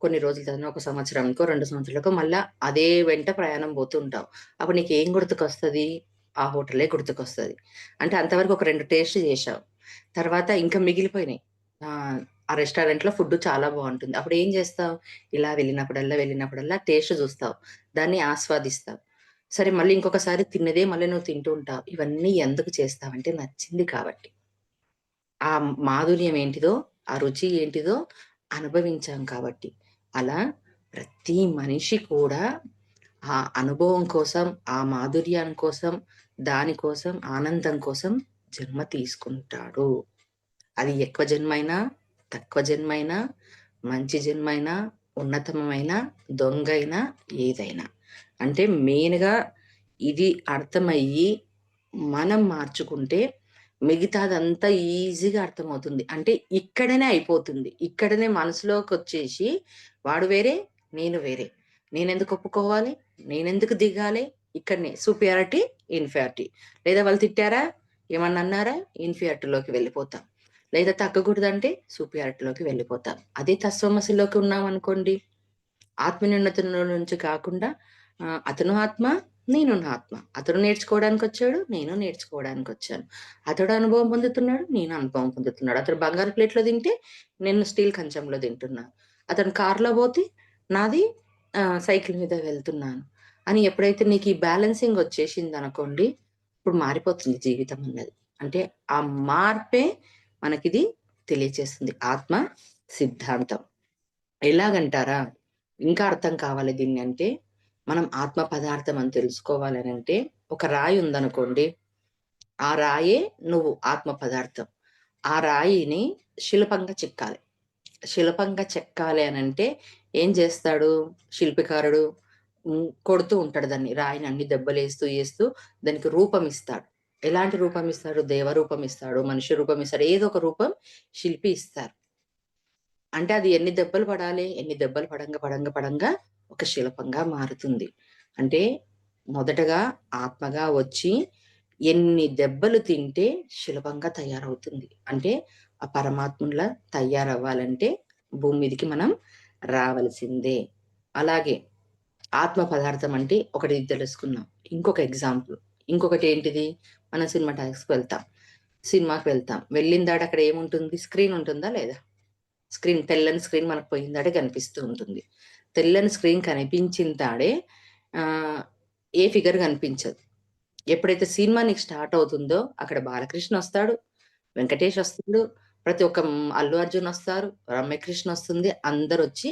కొన్ని రోజుల తర్వాత ఒక సంవత్సరానికో, 2 సంవత్సరాలకో మళ్ళా అదే వెంట ప్రయాణం పోతూ ఉంటావు. అప్పుడు నీకేం గుర్తుకొస్తది? ఆ హోటలే గుర్తుకొస్తది. అంటే అంతవరకు ఒక 2 టేస్ట్ చేశావు. తర్వాత ఇంకా మిగిలిపోయినాయి. ఆ రెస్టారెంట్‌లో ఫుడ్ చాలా బావుంటుంది. అప్పుడేం జేస్తావు? ఇలా వెళ్ళినప్పుడల్లా టేస్ట్ జూస్తావు. దాన్ని ఆస్వాదిస్తావు. సరే మళ్ళీ ఇంకొకసారి తిన్నదే మళ్ళీ నువ్వు తింటూ ఉంటావు. ఇవన్నీ ఎందుకు చేస్తావంటే నచ్చింది కాబట్టి. ఆ మాధుర్యం ఏంటిదో, ఆ రుచి ఏంటిదో అనుభవించాం కాబట్టి. అలా ప్రతి మనిషి కూడా ఆ అనుభవం కోసం, ఆ మాధుర్యం కోసం, దాని కోసం, ఆనందం కోసం జన్మ తీసుకుంటాడు. అది ఎక్కువ జన్మైనా, తక్కువ జన్మైనా, మంచి జన్మైనా, ఉన్నతమైన, దొంగైనా, ఏదైనా. అంటే మెయిన్‌గా ఇది అర్థమయ్యి, మనం మార్చుకుంటే మిగతాదంతా ఈజీగా అర్థమవుతుంది. అంటే ఇక్కడనే అయిపోతుంది. ఇక్కడనే మనసులోకొచ్చేసి వాడు వేరే, నేను వేరే. నేనెందుకు ఒప్పుకోవాలి? నేనెందుకు దిగాలి? ఇక్కడనే సుపీరియారిటీ, ఇన్ఫీరియారిటీ. లేదా వాళ్ళు తిట్టారా? ఏమన్నా అన్నారా? ఇన్ఫీరియారిటీలోకి వెళ్ళిపోతాం. లేదా తగ్గకూడదంటే సుపీరియారిటీలోకి వెళ్ళిపోతాం. అదే తస్వమసిలోకి ఉన్నామనుకోండి, ఆత్మన్యూనతలో నుంచి కాకుండా అతను ఆత్మ, నేను నా ఆత్మ. అతడు నేర్చుకోవడానికొచ్చాడు, నేను నేర్చుకోవడానికొచ్చాను. అతడు అనుభవం పొందుతున్నాడు, నేను అనుభవం పొందుతున్నాడు. అతడు బంగారు ప్లేట్‌లో తింటే, నేను స్టీల్ కంచంలో తింటున్నాను. అతను కార్‌లో పోతే, నాది సైకిల్ మీద వెళ్తున్నాను. అని ఎప్పుడైతే నీకీ బ్యాలెన్సింగ్ వచ్చేసిందనుకోండి, ఇప్పుడు మారిపోతుంది జీవితం అన్నది. అంటే ఆ మార్పే మనకిది తెలియచేస్తుంది. ఆత్మ సిద్ధాంతం. ఎలాగంటారా? ఇంకా అర్థం కావాలి దీన్నంటే, మనం ఆత్మ పదార్థం అని తెలుసుకోవాలనంటే, ఒక రాయి ఉందనుకోండి. ఆ రాయే నువ్వు ఆత్మ పదార్థం. ఆ రాయిని శిల్పంగా చెక్కాలి. శిల్పంగా చెక్కాలి అనంటే ఏం చేస్తాడు శిల్పికారుడు? కొడుతూ ఉంటాడు దాన్ని. రాయిని అన్ని దెబ్బలేస్తూ, ఏస్తూ దానికి రూపం ఇస్తాడు. ఎలాంటి రూపం ఇస్తాడు? దేవ రూపం ఇస్తాడు, మనిషి రూపం ఇస్తాడు. ఏదో ఒక రూపం శిల్పి ఇస్తారు. అంటే అది ఎన్ని దెబ్బలు పడాలి? ఎన్ని దెబ్బలు పడంగా ఒక శిల్పంగా మారుతుంది. అంటే మొదటగా ఆత్మగా వచ్చి ఎన్ని దెబ్బలు తింటే సులభంగా తయారవుతుంది. అంటే ఆ పరమాత్మునిలా తయారవ్వాలంటే భూమి మీదకి మనం రావలసిందే. అలాగే ఆత్మ పదార్థం అంటే ఒకటి తెలుసుకున్నాం. ఇంకొక ఎగ్జాంపుల్. ఇంకొకటి ఏంటిది? మనం సినిమా టాకీస్‌కి వెళ్తాం. సినిమాకి వెళ్తాం. వెళ్ళిన అక్కడ ఏముంటుంది? స్క్రీన్ ఉంటుందా లేదా? స్క్రీన్, తెల్లని స్క్రీన్ మనకు పోయిందాడే కనిపిస్తూ ఉంటుంది. తెల్లని స్క్రీన్ కనిపించిన తాడే ఏ ఫిగర్ కనిపించదు. ఎప్పుడైతే సినిమా నీకు స్టార్ట్ అవుతుందో అక్కడ బాలకృష్ణ వస్తాడు, వెంకటేష్ వస్తాడు, ప్రతి ఒక్క అల్లు అర్జున్ వస్తారు, రమ్యకృష్ణ వస్తుంది. అందరొచ్చి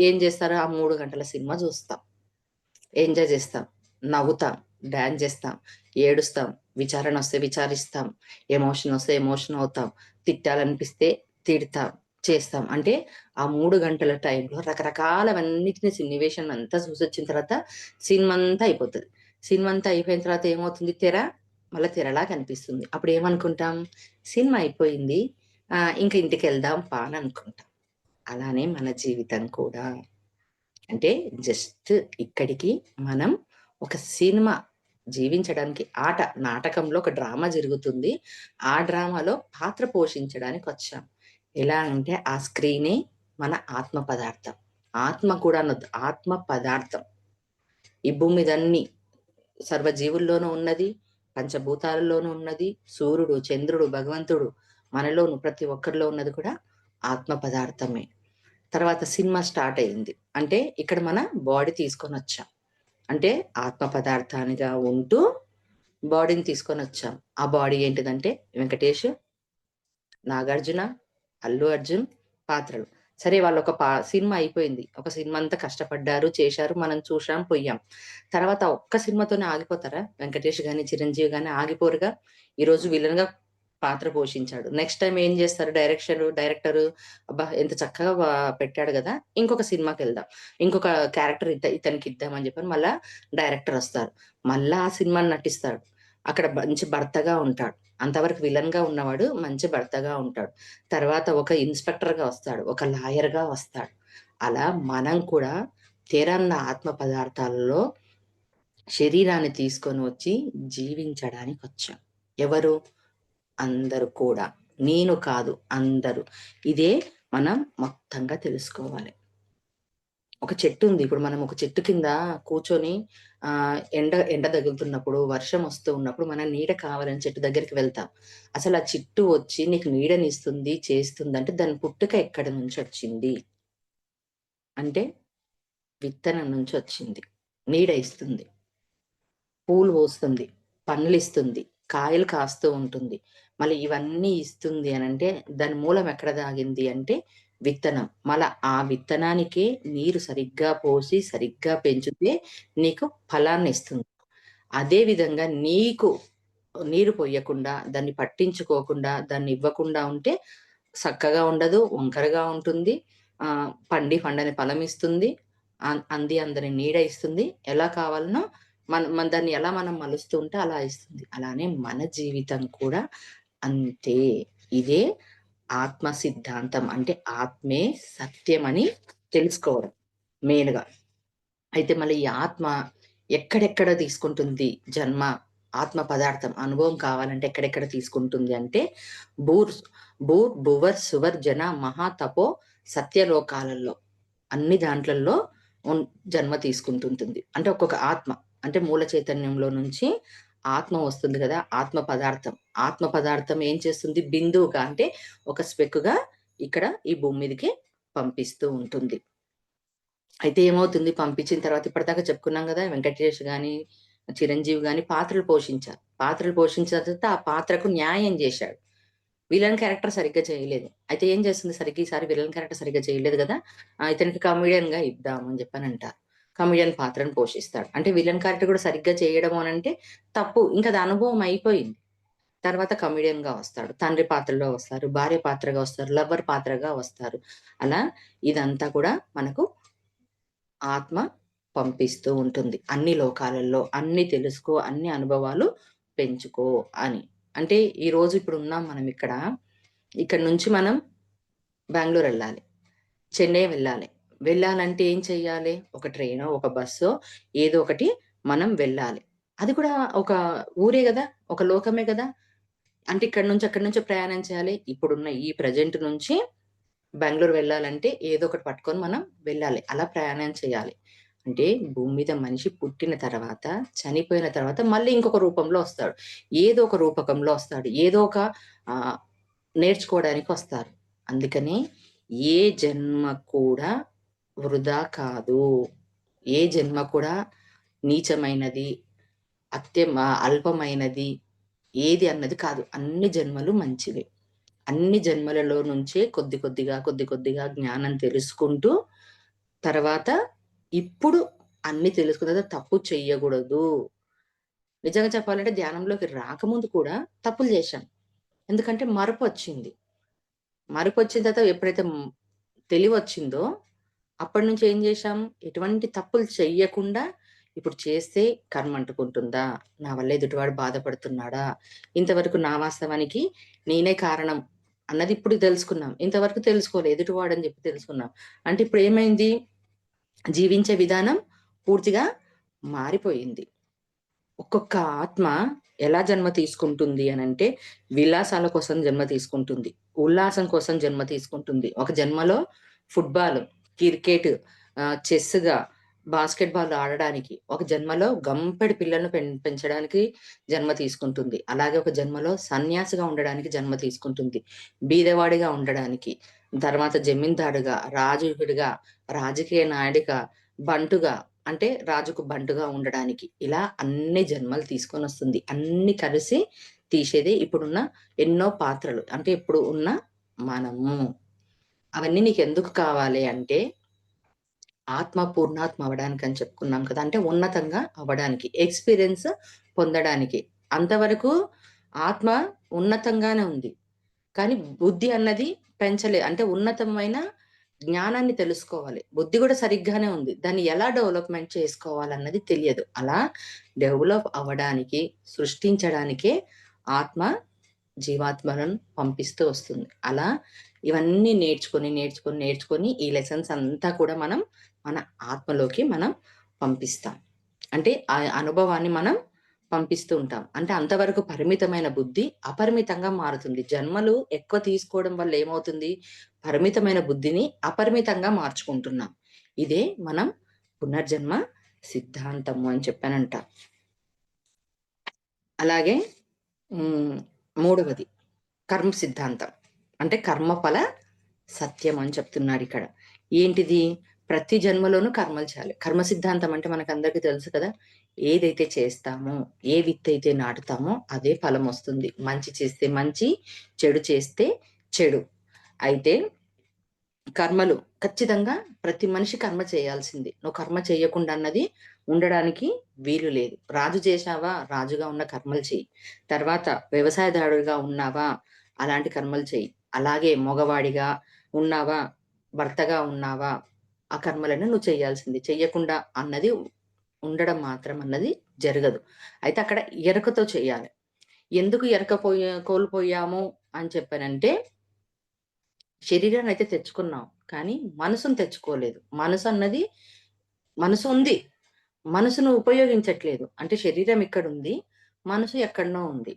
ఏం చేస్తారు? ఆ 3 గంటల సినిమా చూస్తాం. ఎంజాయ్ చేస్తాం, నవ్వుతాం, డాన్స్ చేస్తాం, ఏడుస్తాం, విచారణ వస్తే విచారిస్తాం, ఎమోషన్ వస్తే ఎమోషన్ అవుతాం, తిట్టాలనిపిస్తే తిడతాం, చేస్తాం. అంటే ఆ 3 గంటల టైంలో రకరకాలవన్నిటిని సన్నివేశం అంతా చూసొచ్చిన తర్వాత సినిమా అంతా అయిపోతది. సినిమా అంతా అయిపోయిన తర్వాత ఏమవుతుంది? మళ్ళా తెరలా కనిపిస్తుంది. అప్పుడు ఏమనుకుంటాం? సినిమా అయిపోయింది. ఇంక ఇంటికెళ్దాం పా అని అనుకుంటాం. అలానే మన జీవితం కూడా. అంటే జస్ట్ ఇక్కడికి మనం ఒక సినిమా జీవించడానికి నాటకంలో ఒక డ్రామా జరుగుతుంది. ఆ డ్రామాలో పాత్ర పోషించడానికి వచ్చాం. ఎలా అంటే ఆ స్క్రీనే మన ఆత్మ పదార్థం. ఆత్మ కూడా అనొద్దు, ఆత్మ పదార్థం. ఈ భూమి మీద అన్ని సర్వజీవుల్లోనూ ఉన్నది, పంచభూతాలలోనూ ఉన్నది, సూర్యుడు, చంద్రుడు, భగవంతుడు మనలోను ప్రతి ఒక్కరిలో ఉన్నది కూడా ఆత్మ పదార్థమే. తర్వాత సినిమా స్టార్ట్ అయింది. అంటే ఇక్కడ మన బాడీ తీసుకొనొచ్చాం. అంటే ఆత్మ పదార్థానిగా ఉంటూ బాడీని తీసుకొనొచ్చాం. ఆ బాడీ ఏంటిదంటే వెంకటేష్, నాగార్జున, అల్లు అర్జున్ పాత్రలు. సరే వాళ్ళొక సినిమా అయిపోయింది. ఒక సినిమా అంతా కష్టపడ్డారు, చేశారు, మనం చూసాం, పొయ్యాం. తర్వాత ఒక్క సినిమాతోనే ఆగిపోతారా? వెంకటేష్ గాని, చిరంజీవి గాని ఆగిపోరుగా. ఈరోజు విలన్‌గా పాత్ర పోషించాడు. నెక్స్ట్ టైమ్ ఏం చేస్తారు డైరెక్టరు, అబ్బా! ఎంత చక్కగా పెట్టాడు గదా! ఇంకొక సినిమాకెళ్దాం. ఇంకొక క్యారెక్టర్ ఇతనికిద్దాం అని చెప్పని మళ్ళా డైరెక్టరొస్తారు. మళ్ళా ఆ సినిమాని నటిస్తాడు. అక్కడ మంచి భర్తగా ఉంటాడు. అంతవరకు విలన్‌గా ఉన్నవాడు మంచి భర్తగా ఉంటాడు. తర్వాత ఒక ఇన్స్‌పెక్టర్‌గా వస్తాడు. ఒక లాయర్‌గా వస్తాడు. అలా మనం కూడా తీరన్న ఆత్మ పదార్థాలలో శరీరాన్ని తీసుకొని వచ్చి జీవించడానికొచ్చాం. ఎవరు? అందరూ కూడా. నేను కాదు, అందరూ. ఇదే మనం మొత్తంగా తెలుసుకోవాలి. ఒక చెట్టు ఉంది. ఇప్పుడు మనం ఒక చెట్టు కింద కూర్చొని ఎండ ఎండ తగులుతున్నప్పుడు, వర్షం వస్తూ ఉన్నప్పుడు మనం నీడ కావాలని చెట్టు దగ్గరికి వెళ్తాం. అసలు ఆ చెట్టు వచ్చి నీకు నీడనిస్తుంది, చేస్తుందంటే దాని పుట్టుక ఎక్కడి నుంచొచ్చింది? అంటే విత్తనం నుంచొచ్చింది. నీడ ఇస్తుంది. పూలు పూస్తుంది, పండ్లిస్తుంది, కాయలు కాస్తూ ఉంటుంది. మళ్ళీ ఇవన్నీ ఇస్తుంది అనంటే దాని మూలం ఎక్కడ దాగింది అంటే విత్తనం. మళ్ళా ఆ విత్తనానికే నీరు సరిగ్గా పోసి, సరిగ్గా పెంచితే నీకు ఫలాన్నిస్తుంది. అదే విధంగా నీకు నీరు పొయ్యకుండా, దాన్ని పట్టించుకోకుండా, దాన్నివ్వకుండా ఉంటే సక్కగా ఉండదు, వంకరగా ఉంటుంది. పండని ఫలమిస్తుంది. అంది అందని నీడ ఇస్తుంది. ఎలా కావాలనో మన మన దాన్ని ఎలా మనం మలుస్తూ ఉంటే అలా ఇస్తుంది. అలానే మన జీవితం కూడా అంతే. ఇదే ఆత్మ సిద్ధాంతం. అంటే ఆత్మే సత్యమని తెలుసుకోవడం మెయిన్‌గా. అయితే మళ్ళీ ఈ ఆత్మ ఎక్కడెక్కడ తీసుకుంటుంది జన్మ? ఆత్మ పదార్థం అనుభవం కావాలంటే ఎక్కడెక్కడ తీసుకుంటుంది అంటే భూర్ భువర్ సువర్ జన మహా తపో సత్యలోకాలలో అన్ని దాంట్లల్లో ఉన్ జన్మ తీసుకుంటుంటుంది. అంటే ఒక్కొక్క ఆత్మ అంటే మూల చైతన్యంలో నుంచి ఆత్మ వస్తుంది గదా! ఆత్మ పదార్థం. ఆత్మ పదార్థం ఏం చేస్తుంది? బిందువుగా అంటే ఒక స్పెక్కుగా ఇక్కడ ఈ భూమి మీదకి పంపిస్తూ ఉంటుంది. అయితే ఏమవుతుంది పంపించిన తర్వాత ఇప్పటిదాకా చెప్పుకున్నాం గదా! వెంకటేష్ గాని, చిరంజీవి గాని పాత్రలు పోషించారు. పాత్రలు పోషించిన తర్వాత ఆ పాత్రకు న్యాయం జేశాడు. విలన్ క్యారెక్టర్ సరిగ్గా చేయలేదు. అయితే ఏం చేస్తుంది సరిగ్గా ఈసారి విలన్ క్యారెక్టర్ సరిగ్గా చేయలేదు గదా! ఇతనికి కమెడియన్‌గా ఇద్దాం అని జెప్పనంటారు. కమెడియన్ పాత్రను పోషిస్తాడు. అంటే విలన్ క్యారెక్టర్ గూడా సరిగ్గా చేయడము అనంటే తప్పు. ఇంకా అది అనుభవం అయిపోయింది. తర్వాత కమెడియన్‌గా వస్తాడు. తండ్రి పాత్రలో వస్తారు. భార్య పాత్రగా వస్తారు. లవర్ పాత్రగా వస్తారు. అలా ఇదంతా కూడా మనకు ఆత్మ పంపిస్తూ ఉంటుంది. అన్ని లోకాలలో అన్నీ తెలుసుకో, అన్ని అనుభవాలు పెంచుకో అని. అంటే ఈరోజు ఇప్పుడున్నాం మనం ఇక్కడ. ఇక్కడి నుంచి మనం బెంగుళూరెళ్ళాలి. చెన్నై వెళ్ళాలి. వెళ్ళాలంటే ఏం చెయ్యాలి? ఒక ట్రైనో, ఒక బస్సో ఏదో ఒకటి మనం వెళ్ళాలి. అది కూడా ఒక ఊరే గదా! ఒక లోకమే గదా! అంటే ఇక్కడి నుంచి అక్కడి నుంచి ప్రయాణం చేయాలి. ఇప్పుడున్న ఈ ప్రెజెంట్ నుంచి బెంగుళూరు వెళ్ళాలంటే ఏదో ఒకటి పట్టుకొని మనం వెళ్ళాలి. అలా ప్రయాణం చేయాలి. అంటే భూమి మీద మనిషి పుట్టిన తర్వాత, చనిపోయిన తర్వాత మళ్ళీ ఇంకొక రూపంలో వస్తాడు. ఏదో ఒక రూపకంలో వస్తాడు. ఏదో ఒక ఆహ్, నేర్చుకోవడానికి వస్తారు. అందుకని ఏ జన్మ కూడా వృధా కాదు. ఏ జన్మ కూడా నీచమైనది, అల్పమైనది ఏది అన్నది కాదు. అన్ని జన్మలు మంచివే. అన్ని జన్మలలో నుంచే కొద్ది కొద్దిగా, కొద్ది కొద్దిగా జ్ఞానం తెలుసుకుంటూ, తర్వాత ఇప్పుడు అన్నీ తెలుసుకున్న తర్వాత తప్పు చెయ్యగూడదు. నిజంగా చెప్పాలంటే ధ్యానంలోకి రాకముందు కూడా తప్పులు చేశాను. ఎందుకంటే మరపొచ్చింది. మరపొచ్చిన తర్వాత ఎప్పుడైతే తెలివొచ్చిందో, అప్పటి నుంచి ఏం చేశాం? ఎటువంటి తప్పులు చెయ్యకుండా ఇప్పుడు చేస్తే కర్మ అంటుకుంటుందా? నా వల్ల ఎదుటివాడు బాధపడుతున్నాడా? ఇంతవరకు నా వాస్తవానికి నేనే కారణం అన్నది ఇప్పుడు తెలుసుకున్నాం. ఇంతవరకు తెలుసుకోలే. ఎదుటివాడని చెప్పి తెలుసుకున్నాం. అంటే ఇప్పుడు ఏమైంది? జీవించే విధానం పూర్తిగా మారిపోయింది. ఒక్కొక్క ఆత్మ ఎలా జన్మ తీసుకుంటుంది అనంటే, విలాసాల కోసం జన్మ తీసుకుంటుంది. ఉల్లాసం కోసం జన్మ తీసుకుంటుంది. ఒక జన్మలో ఫుట్‌బాల్, క్రికెట్, చెస్‌గా, బాస్కెట్ బాల్ ఆడడానికి, ఒక జన్మలో గంపెడు పిల్లలను పెంచడానికి జన్మ తీసుకుంటుంది. అలాగే ఒక జన్మలో సన్యాసిగా ఉండడానికి జన్మ తీసుకుంటుంది. బీదవాడిగా ఉండడానికి, తర్వాత జమీందారుగా, రాజుడిగా, రాజకీయ నాయుడిగా, బంటుగా అంటే రాజుకు బంటుగా ఉండడానికి. ఇలా అన్ని జన్మలు తీసుకొనొస్తుంది. అన్నీ కలిసి తీసేదే ఇప్పుడున్న ఎన్నో పాత్రలు. అంటే ఇప్పుడు ఉన్న మనము. అవన్నీ నీకెందుకు కావాలి అంటే, ఆత్మ పూర్ణాత్మ అవ్వడానికని చెప్పుకున్నాం కదా! అంటే ఉన్నతంగా అవ్వడానికి. ఎక్స్‌పీరియన్స్ పొందడానికి. అంతవరకు ఆత్మ ఉన్నతంగానే ఉంది. కానీ బుద్ధి అన్నది అంటే ఉన్నతమైన జ్ఞానాన్ని తెలుసుకోవాలి. బుద్ధి గూడా సరిగ్గానే ఉంది. దాన్ని ఎలా డెవలప్‌మెంట్ చేసుకోవాలన్నది తెలియదు. అలా డెవలప్ అవ్వడానికి, సృష్టించడానికే ఆత్మ జీవాత్మలను పంపిస్తూ వస్తుంది. అలా ఇవన్నీ నేర్చుకొని ఈ లెసన్స్ అంతా కూడా మన ఆత్మలోకి పంపిస్తాం. అంటే ఆ అనుభవాన్ని మనం పంపిస్తూ ఉంటాం. అంటే అంతవరకు పరిమితమైన బుద్ధి అపరిమితంగా మారుతుంది. జన్మలు ఎక్కువ తీసుకోవడం వల్ల ఏమవుతుంది? పరిమితమైన బుద్ధిని అపరిమితంగా మార్చుకుంటున్నాం. ఇదే మనం పునర్జన్మ సిద్ధాంతము అని చెప్పానంట. అలాగే మూడవది కర్మ సిద్ధాంతం. అంటే కర్మఫల సత్యం అని చెప్తున్నాడిక్కడ. ఏంటిది? ప్రతి జన్మలోనూ కర్మలు చేయాలి. కర్మ సిద్ధాంతం అంటే మనకందరికీ తెలుసు కదా! ఏదైతే చేస్తామో, ఏ విత్తయితే నాటుతామో అదే ఫలమొస్తుంది. మంచి చేస్తే మంచి, చెడు చేస్తే చెడు. అయితే కర్మలు ఖచ్చితంగా ప్రతి మనిషి కర్మ చేయాల్సిందే. నువ్వు కర్మ చేయకుండా అన్నది ఉండడానికి వీలు లేదు. రాజు చేశావా? రాజుగా ఉన్న కర్మలు చెయ్యి. తర్వాత వ్యవసాయదారుడిగా ఉన్నావా? అలాంటి కర్మలు చెయ్యి. అలాగే మగవాడిగా ఉన్నావా? భర్తగా ఉన్నావా? ఆ కర్మలను నువ్వు చేయాల్సిందే. చెయ్యకుండా అన్నది ఉండడం మాత్రం అన్నది జరగదు. అయితే అక్కడ ఎరకతో చేయాలి. ఎందుకు కోల్పోయాము అని చెప్పానంటే శరీరాన్నయితే తెచ్చుకున్నాం. కానీ మనసుని తెచ్చుకోలేదు. మనసు ఉంది. మనసును ఉపయోగించట్లేదు. అంటే శరీరం ఇక్కడుంది. మనసు ఎక్కడనో ఉంది.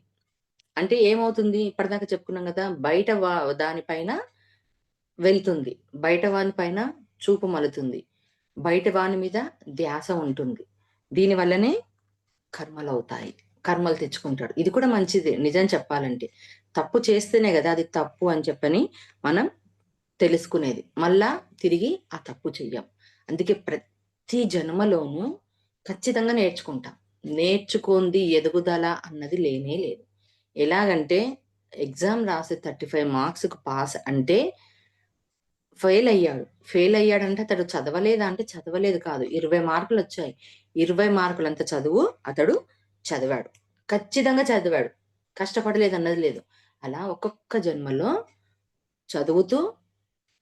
అంటే ఏమవుతుంది? ఇప్పటిదాకా చెప్పుకున్నాం గదా! బయట దానిపైన వెళ్తుంది. బయట వాని పైన చూపు మలుతుంది. బయట వాని మీద ధ్యాస ఉంటుంది. దీని వల్లనే కర్మలవుతాయి. కర్మలు తెచ్చుకుంటాడు. ఇది కూడా మంచిదే నిజం చెప్పాలంటే. తప్పు చేస్తేనే గదా! అది తప్పు అని చెప్పని మనం తెలుసుకునేది. మళ్ళా తిరిగి ఆ తప్పు చెయ్యం. అందుకే ప్రతి జన్మలోనూ ఖచ్చితంగా నేర్చుకుంటాం. నేర్చుకోంది ఎదుగుదల అన్నది లేనే లేదు. ఎలాగంటే ఎగ్జామ్ రాసి 35 మార్క్స్‌కి పాస్ అంటే ఫెయిలయ్యాడు. ఫెయిలయ్యాడంటే అతడు చదవలేదా అంటే చదవలేదు కాదు. 20 మార్కులొచ్చాయి. 20 మార్కులంత చదువు అతడు చదివాడు. ఖచ్చితంగా చదివాడు. కష్టపడలేదన్నది లేదు. అలా ఒక్కొక్క జన్మలో చదువుతూ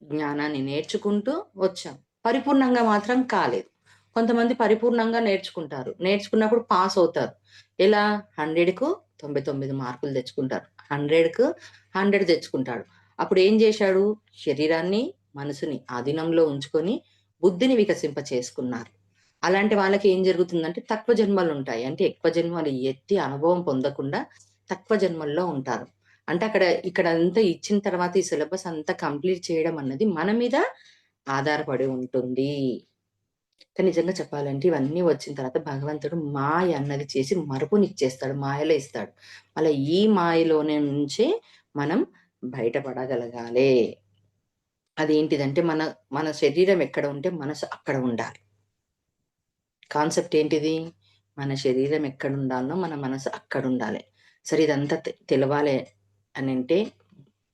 జ్ఞానాన్ని నేర్చుకుంటూ వచ్చాం. పరిపూర్ణంగా మాత్రం కాలేదు. కొంతమంది పరిపూర్ణంగా నేర్చుకుంటారు. నేర్చుకున్నప్పుడు పాస్ అవుతారు. ఎలా? 100కు 99 మార్కులు తెచ్చుకుంటారు. 100కు 100 తెచ్చుకుంటాడు. అప్పుడు ఏం జేశాడు? శరీరాన్ని, మనసుని ఆధీనంలో ఉంచుకొని బుద్ధిని వికసింప చేసుకున్నారు. అలాంటి వాళ్ళకి ఏం జరుగుతుందంటే తక్కువ జన్మలుంటాయి. అంటే ఎక్కువ జన్మలు ఎత్తి అనుభవం పొందకుండా తక్కువ జన్మల్లో ఉంటారు. అంటే ఇక్కడంతా ఇచ్చిన తర్వాత ఈ సిలబస్ అంతా కంప్లీట్ చేయడం అన్నది మన మీద ఆధారపడి ఉంటుంది. కానీ నిజంగా చెప్పాలంటే ఇవన్నీ వచ్చిన తర్వాత భగవంతుడు మాయ అన్నది చేసి మరుపునిచ్చేస్తాడు. మాయలో ఇస్తాడు. అలా ఈ మాయలోనే నుంచే మనం బయటపడగలగాలి. అదేంటిదంటే మన శరీరం ఎక్కడ ఉంటే మనసు అక్కడ ఉండాలి. కాన్సెప్ట్ ఏంటిది? మన శరీరం ఎక్కడుండాలనో మన మనసు అక్కడుండాలి. సరే ఇదంతా తెలవాలి అనంటే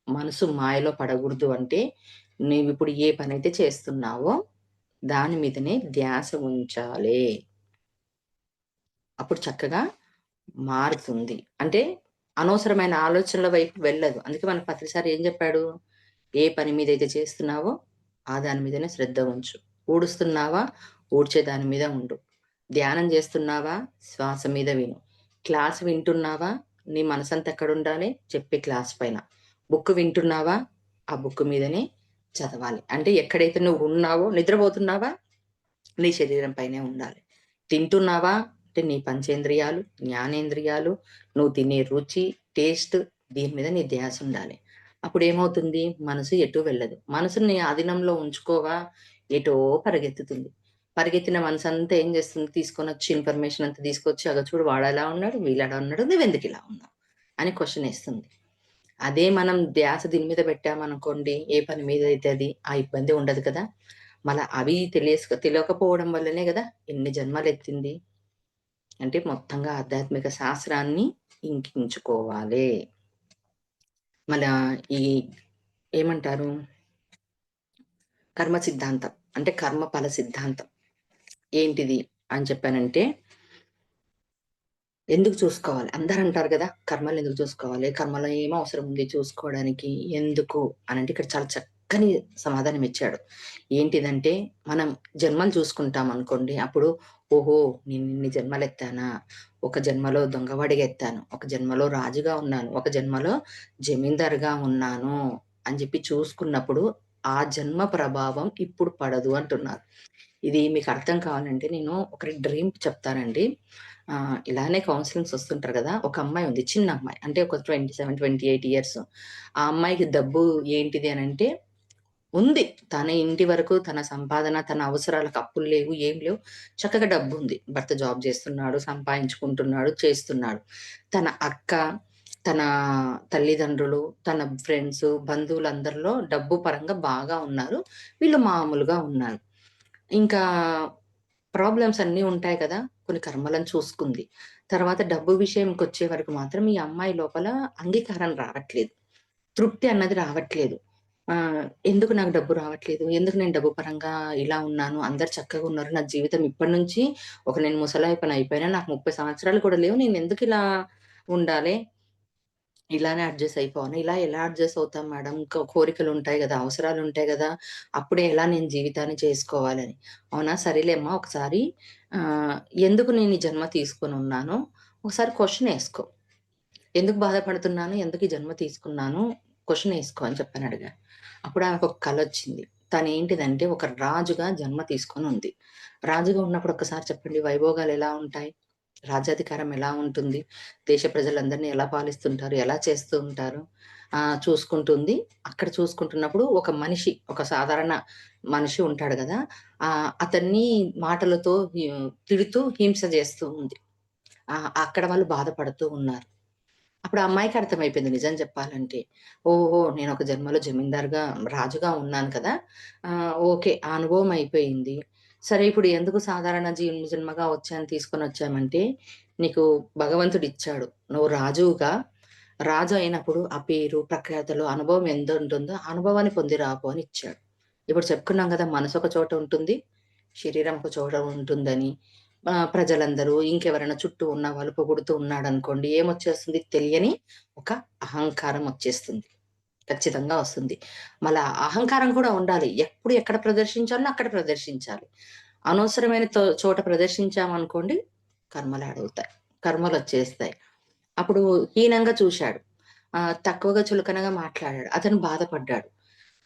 మనసు మాయలో పడకూడదు అంటే నీవిప్పుడు ఏ పనైతే చేస్తున్నావో దాని మీదనే ధ్యాస ఉంచాలి. అప్పుడు చక్కగా మారుతుంది. అంటే అనవసరమైన ఆలోచనల వైపు వెళ్ళదు. అందుకే మనకు ప్రతిసారి ఏం చెప్పాడు? ఏ పని మీదైతే చేస్తున్నావో ఆ దాని మీదనే శ్రద్ధ ఉంచు. ఊడుస్తున్నావా? ఊడ్చే దాని మీద ఉండు. ధ్యానం చేస్తున్నావా? శ్వాస మీద విను. క్లాస్ వింటున్నావా? నీ మనసంతా ఎక్కడుండాలి? చెప్పే క్లాస్ పైన. బుక్ వింటున్నావా? ఆ బుక్ మీదనే చదవాలి. అంటే ఎక్కడైతే నువ్వు ఉన్నావో నిద్రపోతున్నావా? నీ శరీరం పైనే ఉండాలి. తింటున్నావా? అంటే నీ పంచేంద్రియాలు, జ్ఞానేంద్రియాలు, నువ్వు తినే రుచి, టేస్ట్ దీని మీద నీ ధ్యాస ఉండాలి. అప్పుడేమవుతుంది? మనసు ఎటు వెళ్ళదు. మనసుని నీ ఆధీనంలో ఉంచుకోవా? ఎటో పరిగెత్తుతుంది. పరిగెత్తిన మనసంతా ఏం చేస్తుంది? తీసుకొనొచ్చి ఇన్ఫర్మేషన్ అంతా తీసుకొచ్చి అగో చూడు వాడెలా ఉన్నాడు, వీడెలా ఉన్నాడు, నువ్వెందుకిలా ఉన్నావు? అని క్వెషన్ ఏస్తుంది. అదే మనం ధ్యాస దీని మీద పెట్టామనుకోండి, ఏ పని మీద అయితే అది, ఆ ఇబ్బంది ఉండదు కదా! మళ్ళా అవి తెలియకపోవడం వల్లనే గదా! ఎన్ని జన్మలెత్తింది. అంటే మొత్తంగా ఆధ్యాత్మిక శాస్త్రాన్ని ఇంకించుకోవాలే. మళ్ళా ఈ ఏమంటారు? కర్మ సిద్ధాంతం. అంటే కర్మ ఫల సిద్ధాంతం. ఏంటిది అని చెప్పానంటే ఎందుకు చూసుకోవాలి? అందరంటారు గదా! కర్మలెందుకు చూసుకోవాలి? కర్మలో ఏం అవసరం ఉంది చూసుకోవడానికి? ఎందుకు అనంటే ఇక్కడ చాలా చక్కని సమాధానం ఇచ్చాడు. ఏంటిదంటే మనం జన్మలు చూసుకుంటామనుకోండి. అప్పుడు ఓహో! నేనిన్ని జన్మలెత్తానా? ఒక జన్మలో దొంగవాడిగా ఎత్తాను. ఒక జన్మలో రాజుగా ఉన్నాను. ఒక జన్మలో జమీందారుగా ఉన్నాను అని జెప్పి చూసుకున్నప్పుడు ఆ జన్మ ప్రభావం ఇప్పుడు పడదు అంటున్నారు. ఇది మీకు అర్థం కావాలంటే నేను ఒకటి డ్రీమ్ చెప్తానండి. ఇలానే కౌన్సెలింగ్స్ వస్తుంటారు గదా! ఒక అమ్మాయి ఉంది. చిన్న అమ్మాయి. అంటే ఒక 27, 28 ఇయర్స్. ఆ అమ్మాయికి డబ్బు ఏంటిది అనంటే ఉంది. తన ఇంటి వరకు తన సంపాదన, తన అవసరాలకు అప్పులు లేవు, ఏం లేవు. చక్కగా డబ్బుంది. భర్త జాబ్ జేస్తున్నాడు, సంపాదించుకుంటున్నాడు, చేస్తున్నాడు. తన అక్క, తన తల్లిదండ్రులు, తన ఫ్రెండ్స్, బంధువులందరిలో డబ్బు పరంగా బాగా ఉన్నారు. వీళ్ళు మామూలుగా ఉన్నారు. ఇంకా ప్రాబ్లమ్స్ అన్నీ ఉంటాయి కదా! కొన్ని కర్మలను చూసుకుంది. తర్వాత డబ్బు విషయంకొచ్చే వరకు మాత్రం ఈ అమ్మాయి లోపల అంగీకారం రావట్లేదు. తృప్తి అన్నది రావట్లేదు. ఎందుకు నాకు డబ్బు రావట్లేదు? ఎందుకు నేను డబ్బు పరంగా ఇలా ఉన్నాను? అందరూ చక్కగున్నారు. నా జీవితం ఇప్పటి నుంచి నేను ముసలాయపని అయిపోయినా నాకు 30 సంవత్సరాలు కూడా లేవు. నేనెందుకిలా ఉండాలే? ఇలానే అడ్జస్ట్ అయిపోవాలి. ఇలా ఎలా అడ్జస్ట్ అవుతాం మేడం? కోరికలుంటాయి గదా! అవసరాలుంటాయి గదా! అప్పుడే ఎలా నేను జీవితాన్ని చేసుకోవాలని. అవునా? సరేలేమ్మా ఒకసారి ఆహ్, ఎందుకు నేను ఈ జన్మ తీసుకొనున్నానో ఒకసారి క్వెషన్ ఏసుకో. ఎందుకు బాధపడుతున్నాను? ఎందుకు ఈ జన్మ తీసుకున్నాను? క్వెషన్ ఏసుకో అని చెప్పని అడిగా. అప్పుడు ఆమెకొక కలొచ్చింది. తనేంటిదంటే ఒక రాజుగా జన్మ తీసుకొనుంది. రాజుగా ఉన్నప్పుడు ఒక్కసారి చెప్పండి వైభోగాలెలా ఉంటాయి? రాజ్యాధికారం ఎలా ఉంటుంది? దేశ ప్రజలందరిని ఎలా పాలిస్తుంటారు? ఎలా చేస్తూ ఉంటారు? చూసుకుంటుంది. అక్కడ చూసుకుంటున్నప్పుడు ఒక మనిషి, ఒక సాధారణ మనిషి ఉంటాడు గదా! అతన్ని మాటలతో తిడుతూ హింస జేస్తూ ఉంది. అక్కడ వాళ్ళు బాధపడుతూ ఉన్నారు. అప్పుడు ఆ అమ్మాయికి అర్థమైపోయింది నిజం చెప్పాలంటే. ఓహో! నేనొక జన్మలో జమీందారుగా, రాజుగా ఉన్నాను కదా! ఓకే. ఆ అనుభవం అయిపోయింది. సరే ఇప్పుడు ఎందుకు సాధారణ జన్మగా తీసుకొనొచ్చామంటే, నీకు భగవంతుడిచ్చాడు. నువ్వు రాజుగా, రాజు అయినప్పుడు ఆ పేరు, ప్రఖ్యాతలు, అనుభవం ఎంతుంటుందో ఆ అనుభవాన్ని పొంది రాపో అని ఇచ్చాడు. ఇప్పుడు చెప్పుకున్నాం గదా! మనసొక చోట ఉంటుంది. శరీరం ఒక చోట ఉంటుందని. ప్రజలందరూ ఇంకెవరైనా చుట్టూ ఉన్నవాళ్ళు పొగుడుతూ ఉన్నాడనుకోండి, ఏమొచ్చేస్తుంది తెలియని ఒక అహంకారం ఒచ్చేస్తుంది. ఖచ్చితంగా వస్తుంది. మళ్ళా అహంకారం కూడా ఉండాలి. ఎప్పుడు ఎక్కడ ప్రదర్శించాలో అక్కడ ప్రదర్శించాలి. అనవసరమైన చోట ప్రదర్శించామనుకోండి కర్మలాడవుతాయి. కర్మలొచ్చేస్తాయి. అప్పుడు హీనంగా చూశాడు. తక్కువగా చులకనగా మాట్లాడాడు. అతను బాధపడ్డాడు.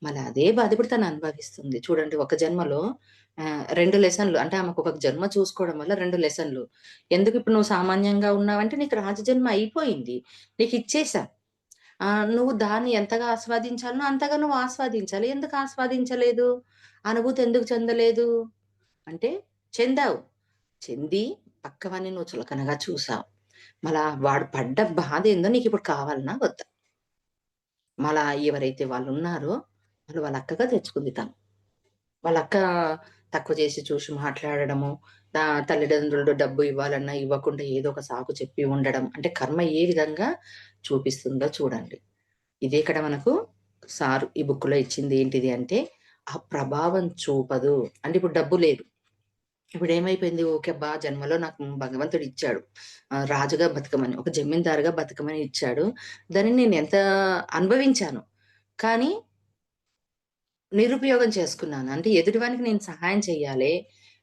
మళ్ళీ అదే బాధ ఇప్పుడు తను అనుభవిస్తుంది. చూడండి ఒక జన్మలో 2 లెసన్‌లు అంటే ఆమెకు ఒక జన్మ చూసుకోవడం వల్ల 2 లెసన్‌లు. ఎందుకు ఇప్పుడు నువ్వు సామాన్యంగా ఉన్నావంటే నీకు రాజజన్మ అయిపోయింది. నీకిచ్చేసా. నువ్వు దాన్ని ఎంతగా ఆస్వాదించాలనో అంతగా నువ్వు ఆస్వాదించాలి. ఎందుకు ఆస్వాదించలేదు? అనుభూతి ఎందుకు చెందలేదు? అంటే చెందావు. చెంది పక్కవాడిని నువ్వు చులకనగా చూసావు. మళ్ళా వాడు పడ్డ బాధేందో నీకిప్పుడు కావాలనా? వద్దా? మళ్ళా ఎవరైతే వాళ్ళున్నారో వాళ్ళు వాళ్ళ అక్కగా తెచ్చుకుంది తను. వాళ్ళ అక్క తక్కువ చేసి చూసి మాట్లాడడము, తల్లిదండ్రులు డబ్బు ఇవ్వాలన్నా ఇవ్వకుండా ఏదో ఒక సాకు చెప్పి ఉండడం. అంటే కర్మ ఏ విధంగా చూపిస్తుందో చూడండి. ఇదే ఇక్కడ మనకు సారు ఈ బుక్‌లో ఇచ్చింది ఏంటిది అంటే, ఆ ప్రభావం చూపదు. అంటే ఇప్పుడు డబ్బు లేదు. ఇప్పుడేమైపోయింది ఓకే. అబ్బా! జన్మలో నాకు భగవంతుడు ఇచ్చాడు. రాజుగా బతకమని, ఒక జమీందారుగా బతకమని ఇచ్చాడు. దాన్ని నేనెంత అనుభవించాను. కానీ నిరుపయోగం చేసుకున్నాను. అంటే ఎదుటివానికి నేను సహాయం చేయాలే.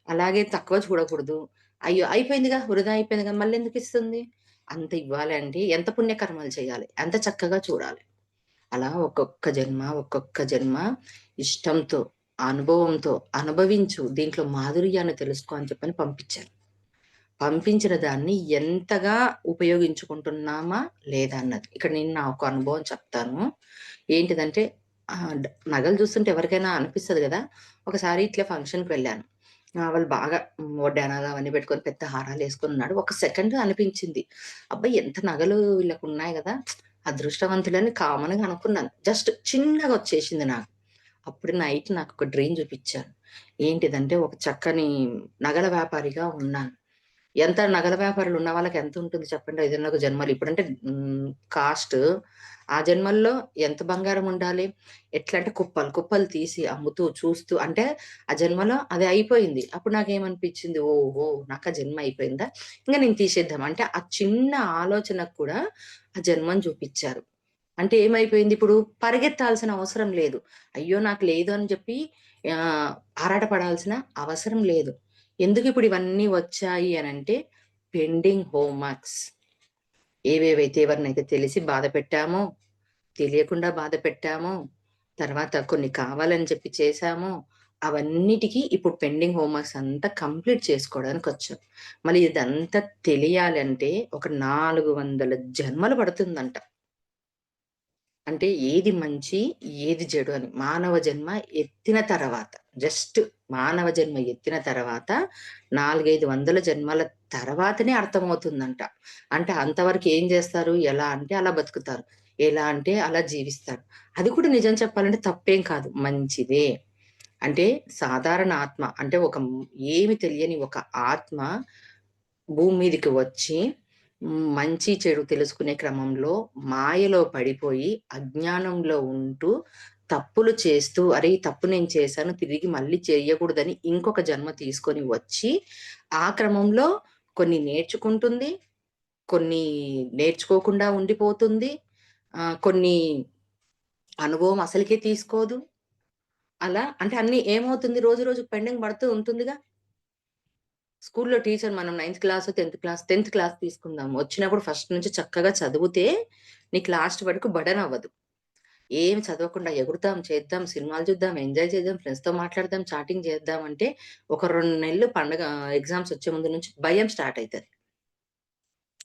అలాగే తక్కువ చూడకూడదు. అయ్యో! అయిపోయిందిగా, వృధా అయిపోయిందిగా మళ్ళెందుకిస్తుంది? అంత ఇవ్వాలి అంటే ఎంత పుణ్యకర్మలు చేయాలి? అంత చక్కగా చూడాలి. అలా ఒక్కొక్క జన్మ ఇష్టంతో, అనుభవంతో అనుభవించు. దీంట్లో మాధుర్యాన్ని తెలుసుకో అని చెప్పని పంపించారు. పంపించిన దాన్ని ఎంతగా ఉపయోగించుకుంటున్నామా లేదా అన్నది. ఇక్కడ నేను నా ఒక అనుభవం చెప్తాను. ఏంటిదంటే నగలు చూస్తుంటే ఎవరికైనా అనిపిస్తది గదా! ఒకసారి ఇట్లా ఫంక్షన్‌కి వెళ్ళాను. వాళ్ళు బాగా వడ్డాణాలు అవన్నీ పెట్టుకొని పెద్ద హారాలేసుకొనున్నాడు. ఒక సెకండ్ అనిపించింది. అబ్బా! ఎంత నగలు వీళ్ళకున్నాయి గదా! అదృష్టవంతులని కామన్‌గా అనుకున్నాను. జస్ట్ చిన్నగా వచ్చేసింది నాకు. అప్పుడు నైట్ నాకొక డ్రీమ్ చూపిచ్చారు. ఏంటిదంటే ఒక చక్కని నగల వ్యాపారిగా ఉన్నాను. ఎంత నగల వ్యాపారులు ఉన్న వాళ్ళకి ఎంతుంటుంది చెప్పండి? ఏదన్నా ఒక జన్మలో ఇప్పుడంటే కాస్ట్ ఆ జన్మల్లో ఎంత బంగారం ఉండాలి? ఎట్లా అంటే కుప్పలు, కుప్పలు తీసి అమ్ముతూ, చూస్తూ అంటే ఆ జన్మలో అది అయిపోయింది. అప్పుడు నాకేమనిపించింది, ఓహో! నాకా జన్మ అయిపోయిందా? ఇంక నేను తీసేద్దాం. అంటే ఆ చిన్న ఆలోచనకు కూడా ఆ జన్మను చూపిచ్చారు. అంటే ఏమైపోయింది ఇప్పుడు పరిగెత్తాల్సిన అవసరం లేదు. అయ్యో! నాకు లేదు అని చెప్పి ఆరాటపడాల్సిన అవసరం లేదు. ఎందుకిప్పుడు ఇవన్నీ వచ్చాయి అనంటే పెండింగ్ హోంవర్క్స్. ఏవేవైతే ఎవరినైతే తెలిసి బాధ పెట్టామో, తెలియకుండా బాధ పెట్టామో, తర్వాత కొన్ని కావాలని చెప్పి చేశామో, అవన్నిటికి ఇప్పుడు పెండింగ్ హోంవర్క్స్ అంతా కంప్లీట్ చేసుకోవడానికొచ్చాం. మళ్ళీ ఇదంతా తెలియాలంటే ఒక 400 జన్మలు పడుతుందంట. అంటే ఏది మంచి, ఏది చెడు అని. మానవ జన్మ ఎత్తిన తర్వాత, జస్ట్ మానవ జన్మ ఎత్తిన తర్వాత 4, 5 వందల జన్మల తర్వాతనే అర్థమవుతుందంట. అంటే అంతవరకు ఏం జేస్తారు? ఎలా అంటే అలా బతుకుతారు. ఎలా అంటే అలా జీవిస్తారు. అది కూడా నిజం చెప్పాలంటే తప్పేం కాదు. మంచిదే. అంటే సాధారణ ఆత్మ అంటే ఏమి తెలియని ఒక ఆత్మ భూమి మీదకి వచ్చి మంచి, చెడు తెలుసుకునే క్రమంలో మాయలో పడిపోయి, అజ్ఞానంలో ఉంటూ, తప్పులు చేస్తూ, అరే! ఈ తప్పు నేను చేశాను, తిరిగి మళ్ళీ చెయ్యకూడదని ఇంకొక జన్మ తీసుకొని వచ్చి, ఆ క్రమంలో కొన్ని నేర్చుకుంటుంది, కొన్ని నేర్చుకోకుండా ఉండిపోతుంది. కొన్ని అనుభవం అసలకే తీసుకోదు. అలా అంటే అన్నీ ఏమవుతుంది రోజు రోజుకి పెండింగ్ పడుతూ ఉంటుందిగా. స్కూల్‌లో టీచర్ మనం 9థ్ క్లాసు, 10థ్ క్లాస్ తీసుకుందాం. వచ్చినప్పుడు ఫస్ట్ నుంచి చక్కగా చదివితే నీకు లాస్ట్ వరకు బర్డెన్ అవ్వదు. ఏమి చదవకుండా ఎగురుతాం, చేద్దాం, సినిమాలు చూద్దాం, ఎంజాయ్ చేద్దాం, ఫ్రెండ్స్‌తో మాట్లాడదాం, చాటింగ్ చేద్దాం అంటే ఒక 2 నెలలు పండగ ఎగ్జామ్స్ వచ్చే ముందు నుంచి భయం స్టార్ట్ అయితది.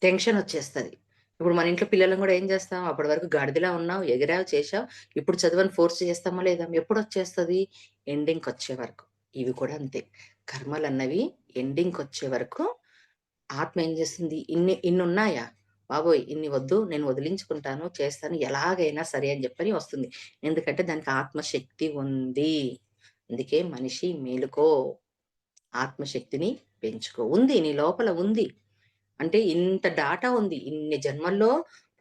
టెన్షన్ వచ్చేస్తది. ఇప్పుడు మన ఇంట్లో పిల్లలను కూడా ఏం చేస్తాం? అప్పటి వరకు గాడిదలా ఉన్నావు, ఎగిరావు, చేశావు. ఇప్పుడు చదువని ఫోర్స్ చేస్తామా లేదా? ఎప్పుడొచ్చేస్తది? ఎండింగ్‌కొచ్చే వరకు. ఇవి కూడా అంతే. కర్మలన్నవి ఎండింగ్‌కొచ్చే వరకు ఆత్మ ఏం చేస్తుంది? ఇన్నున్నాయా? బాబోయ్! ఇన్ని వద్దు. నేను వదిలించుకుంటాను, చేస్తాను ఎలాగైనా సరే అని చెప్పని వస్తుంది. ఎందుకంటే దానికి ఆత్మశక్తి ఉంది. అందుకే మనిషి మేలుకో, ఆత్మశక్తిని పెంచుకో. ఉంది నీ లోపల ఉంది. అంటే ఇంత డాటా ఉంది. ఇన్ని జన్మల్లో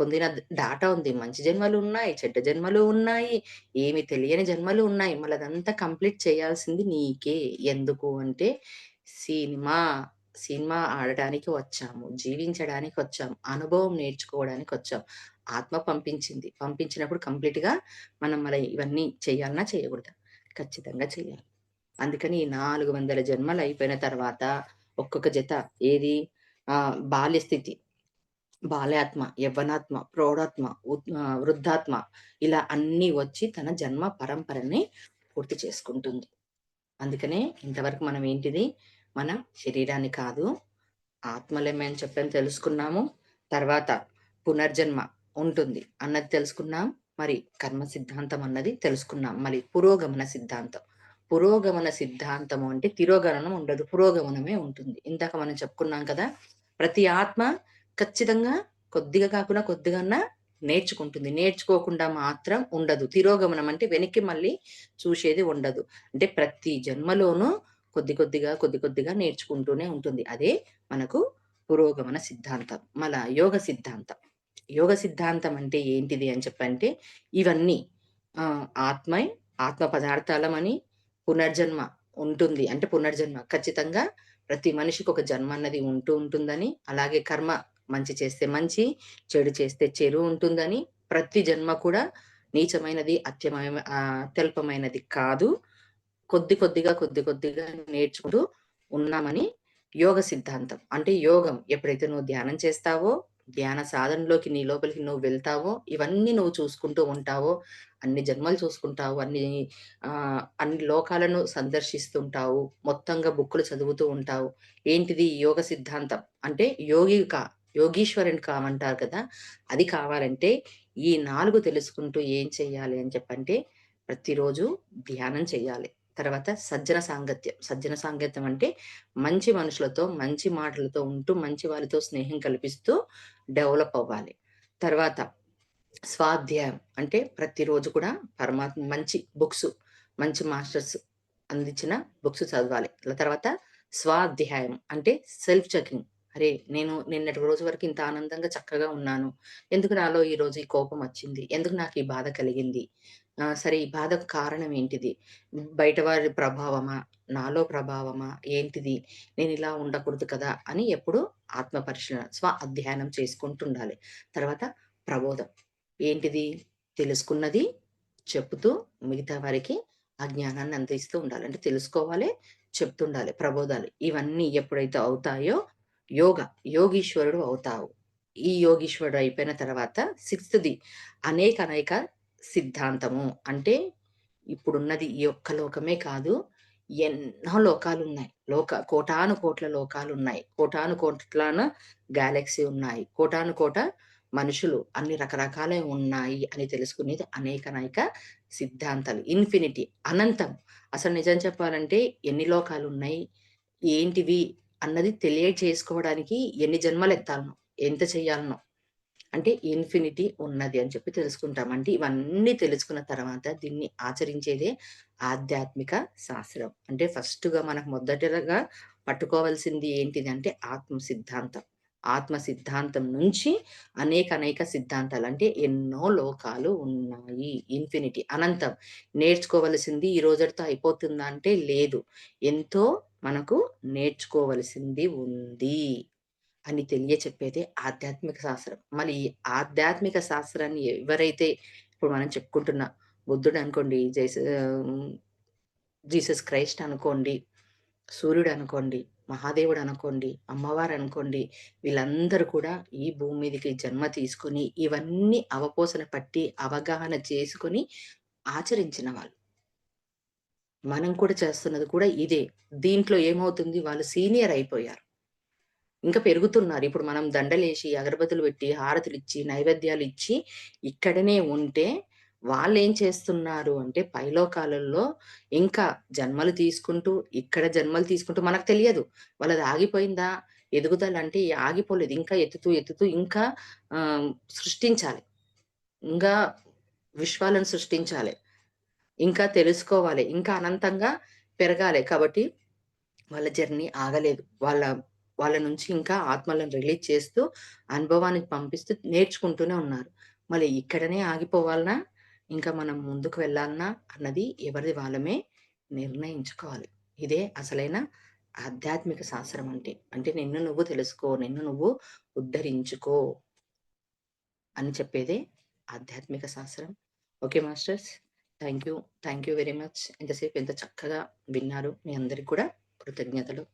పొందిన డాటా ఉంది. మంచి జన్మలున్నాయి, చెడ్డ జన్మలు ఉన్నాయి, ఏమి తెలియని జన్మలు ఉన్నాయి. మళ్ళదంతా కంప్లీట్ చేయాల్సింది నీకే. ఎందుకు అంటే సినిమా, సినిమా ఆడడానికి వచ్చాము. జీవించడానికి వచ్చాము. అనుభవం నేర్చుకోవడానికొచ్చాం. ఆత్మ పంపించింది. పంపించినప్పుడు కంప్లీట్‌గా మనం మరి ఇవన్నీ చేయాలనా? చేయకూడదా? ఖచ్చితంగా చేయాలి. అందుకని ఈ 400 జన్మలయిపోయిన తర్వాత ఒక్కొక్క జత ఏది బాల్య స్థితి. బాల్యాత్మ, యవ్వనాత్మ, ప్రౌఢాత్మ, వృద్ధాత్మ ఇలా అన్నీ వచ్చి తన జన్మ పరంపరని పూర్తి చేసుకుంటుంది. అందుకనే ఇంతవరకు మనం ఏంటిది, మన శరీరాన్ని కాదు, ఆత్మలమే అని చెప్పని తెలుసుకున్నాము. తర్వాత పునర్జన్మ ఉంటుంది అన్నది తెలుసుకున్నాం. మరి కర్మ సిద్ధాంతం అన్నది తెలుసుకున్నాం. మరి పురోగమన సిద్ధాంతం. పురోగమన సిద్ధాంతము అంటే తిరోగమనం ఉండదు. పురోగమనమే ఉంటుంది. ఇందాక మనం చెప్పుకున్నాం కదా! ప్రతి ఆత్మ ఖచ్చితంగా కొద్దిగా కాకుండా కొద్దిగన్నా నేర్చుకుంటుంది. నేర్చుకోకుండా మాత్రం ఉండదు. తిరోగమనం అంటే వెనక్కి మళ్ళీ చూసేది ఉండదు. అంటే ప్రతి జన్మలోనూ కొద్ది కొద్దిగా నేర్చుకుంటూనే ఉంటుంది. అదే మనకు పురోగమన సిద్ధాంతం. యోగ సిద్ధాంతం. యోగ సిద్ధాంతం అంటే ఏంటిది అని చెప్పంటే, ఇవన్నీ ఆత్మై ఆత్మ పదార్థాలమని, పునర్జన్మ ఉంటుంది. అంటే పునర్జన్మ ఖచ్చితంగా ప్రతి మనిషికి ఒక జన్మ అన్నది ఉంటుందని, అలాగే కర్మ మంచి చేస్తే మంచి, చెడు చేస్తే చెడు ఉంటుందని, ప్రతి జన్మ కూడా నీచమైనది, తెల్పమైనది కాదు. కొద్ది కొద్దిగా నేర్చుకుంటూ ఉన్నామని యోగ సిద్ధాంతం. అంటే యోగం ఎప్పుడైతే నువ్వు ధ్యానం చేస్తావో, ధ్యాన సాధనలోకి నీ లోపలికి నువ్వు వెళ్తావో, ఇవన్నీ నువ్వు చూసుకుంటూ ఉంటావో, అన్ని జన్మలు చూసుకుంటావు, అన్ని లోకాలను సందర్శిస్తుంటావు, మొత్తంగా బుక్కులు చదువుతూ ఉంటావు. ఏంటిది యోగ సిద్ధాంతం అంటే యోగీశ్వరుని కామంటారు కదా! అది కావాలంటే ఈ 4 తెలుసుకుంటూ ఏం చెయ్యాలి అని చెప్పంటే, ప్రతిరోజు ధ్యానం చెయ్యాలి. తర్వాత సజ్జన సాంగత్యం. సజ్జన సాంగత్యం అంటే మంచి మనుషులతో, మంచి మాటలతో ఉంటూ, మంచి వారితో స్నేహం కల్పిస్తూ డెవలప్ అవ్వాలి. తర్వాత స్వాధ్యాయం అంటే ప్రతిరోజు కూడా మంచి బుక్స్, మంచి మాస్టర్స్ అందించిన బుక్స్ చదవాలి. తర్వాత స్వాధ్యాయం అంటే సెల్ఫ్ చెకింగ్. అరే! నేను నిన్నటి రోజు వరకు ఇంత ఆనందంగా చక్కగా ఉన్నాను. ఎందుకు నాలో ఈరోజు ఈ కోపం వచ్చింది? ఎందుకు నాకు ఈ బాధ కలిగింది? సరే ఈ బాధకు కారణం ఏంటిది? బయట వారి ప్రభావమా? నాలో ప్రభావమా? ఏంటిది? నేనిలా ఉండకూడదు కదా! అని ఎప్పుడూ ఆత్మ పరిశీలన, స్వ అధ్యయనం చేసుకుంటుండాలి. తర్వాత ప్రబోధం. ఏంటిది? తెలుసుకున్నది చెప్తూ మిగతా వారికి ఆ జ్ఞానాన్ని అందిస్తూ ఉండాలి. అంటే తెలుసుకోవాలి, చెప్తుండాలి. ప్రబోధాలు. ఇవన్నీ ఎప్పుడైతే అవుతాయో యోగ, యోగీశ్వరుడు అవుతావు. ఈ యోగీశ్వరుడు అయిపోయిన తర్వాత సిక్స్త్‌ది అనేక సిద్ధాంతము. అంటే ఇప్పుడున్నది ఈ ఒక్క లోకమే కాదు. ఎన్నో లోకాలున్నాయి. కోటాను కోట్ల లోకాలున్నాయి. కోటాను కోట్లన గ్యాలక్సీ ఉన్నాయి. కోటాను కోట మనుషులు అన్ని రకరకాలవి ఉన్నాయి అని తెలుసుకునేది అనేక సిద్ధాంతాలు. ఇన్ఫినిటీ అనంతం. అసలు నిజం చెప్పాలంటే ఎన్ని లోకాలున్నాయి? ఏంటివి? అన్నది తెలియజేసుకోవడానికి ఎన్ని జన్మలెత్తాలనో, ఎంత చెయ్యాలనో. అంటే ఇన్ఫినిటీ ఉన్నది అని చెప్పి తెలుసుకుంటాం. అంటే ఇవన్నీ తెలుసుకున్న తర్వాత దీన్ని ఆచరించేదే ఆధ్యాత్మిక శాస్త్రం. అంటే ఫస్ట్‌గా మనకు మొదటగా పట్టుకోవాల్సింది ఏంటిదంటే ఆత్మ సిద్ధాంతం. ఆత్మ సిద్ధాంతం నుంచి అనేక సిద్ధాంతాలు అంటే ఎన్నో లోకాలు ఉన్నాయి. ఇన్ఫినిటీ అనంతం. నేర్చుకోవలసింది ఈ రోజుటితో అయిపోతుందా అంటే లేదు. ఎంతో మనకు నేర్చుకోవలసింది ఉంది. అని తెలియచెప్పేదే ఆధ్యాత్మిక శాస్త్రం. మళ్ళీ ఈ ఆధ్యాత్మిక శాస్త్రాన్ని ఎవరైతే ఇప్పుడు మనం చెప్పుకుంటున్న బుద్ధుడనుకోండి, జీసస్ క్రైస్ట్ అనుకోండి, సూర్యుడనుకోండి, మహాదేవుడనుకోండి, అమ్మవారనుకోండి, వీళ్ళందరూ కూడా ఈ భూమి మీదకి జన్మ తీసుకొని, ఇవన్నీ అవపోసన పట్టి, అవగాహన చేసుకొని ఆచరించిన వాళ్ళు. మనం కూడా చేస్తున్నది కూడా ఇదే. దీంట్లో ఏమవుతుంది వాళ్ళు సీనియర్ అయిపోయారు. ఇంకా పెరుగుతున్నారు. ఇప్పుడు మనం దండలేసి, అగరబత్తులు పెట్టి, హారతులిచ్చి, నైవేద్యాలిచ్చి ఇక్కడనే ఉంటే, వాళ్ళేం చేస్తున్నారు అంటే పైలోకాలలో ఇంకా జన్మలు తీసుకుంటూ, ఇక్కడ జన్మలు తీసుకుంటూ మనకు తెలియదు. వాళ్ళది ఆగిపోయిందా? ఎదుగుదల అంటే ఆగిపోలేదు. ఇంకా ఎత్తుతూ ఇంకా ఆహ్, సృష్టించాలి. ఇంకా విశ్వాలను సృష్టించాలి. ఇంకా తెలుసుకోవాలి. ఇంకా అనంతంగా పెరగాలి. కాబట్టి వాళ్ళ జర్నీ ఆగలేదు. వాళ్ళ నుంచి ఇంకా ఆత్మలను రిలీజ్ చేస్తూ, అనుభవానికి పంపిస్తూ నేర్చుకుంటూనే ఉన్నారు. మళ్ళీ ఇక్కడనే ఆగిపోవాలనా? ఇంకా మనం ముందుకు వెళ్ళాలనా? అన్నది ఎవరిది వాళ్ళమే నిర్ణయించుకోవాలి. ఇదే అసలైన ఆధ్యాత్మిక శాస్త్రం అంటే. అంటే నిన్ను నువ్వు తెలుసుకో, నిన్ను నువ్వు ఉద్ధరించుకో అని చెప్పేదే ఆధ్యాత్మిక శాస్త్రం. Okay masters. Thank you. Thank you very much. ఇంతసేపు ఎంత చక్కగా విన్నారు. మీ అందరికి కూడా కృతజ్ఞతలు.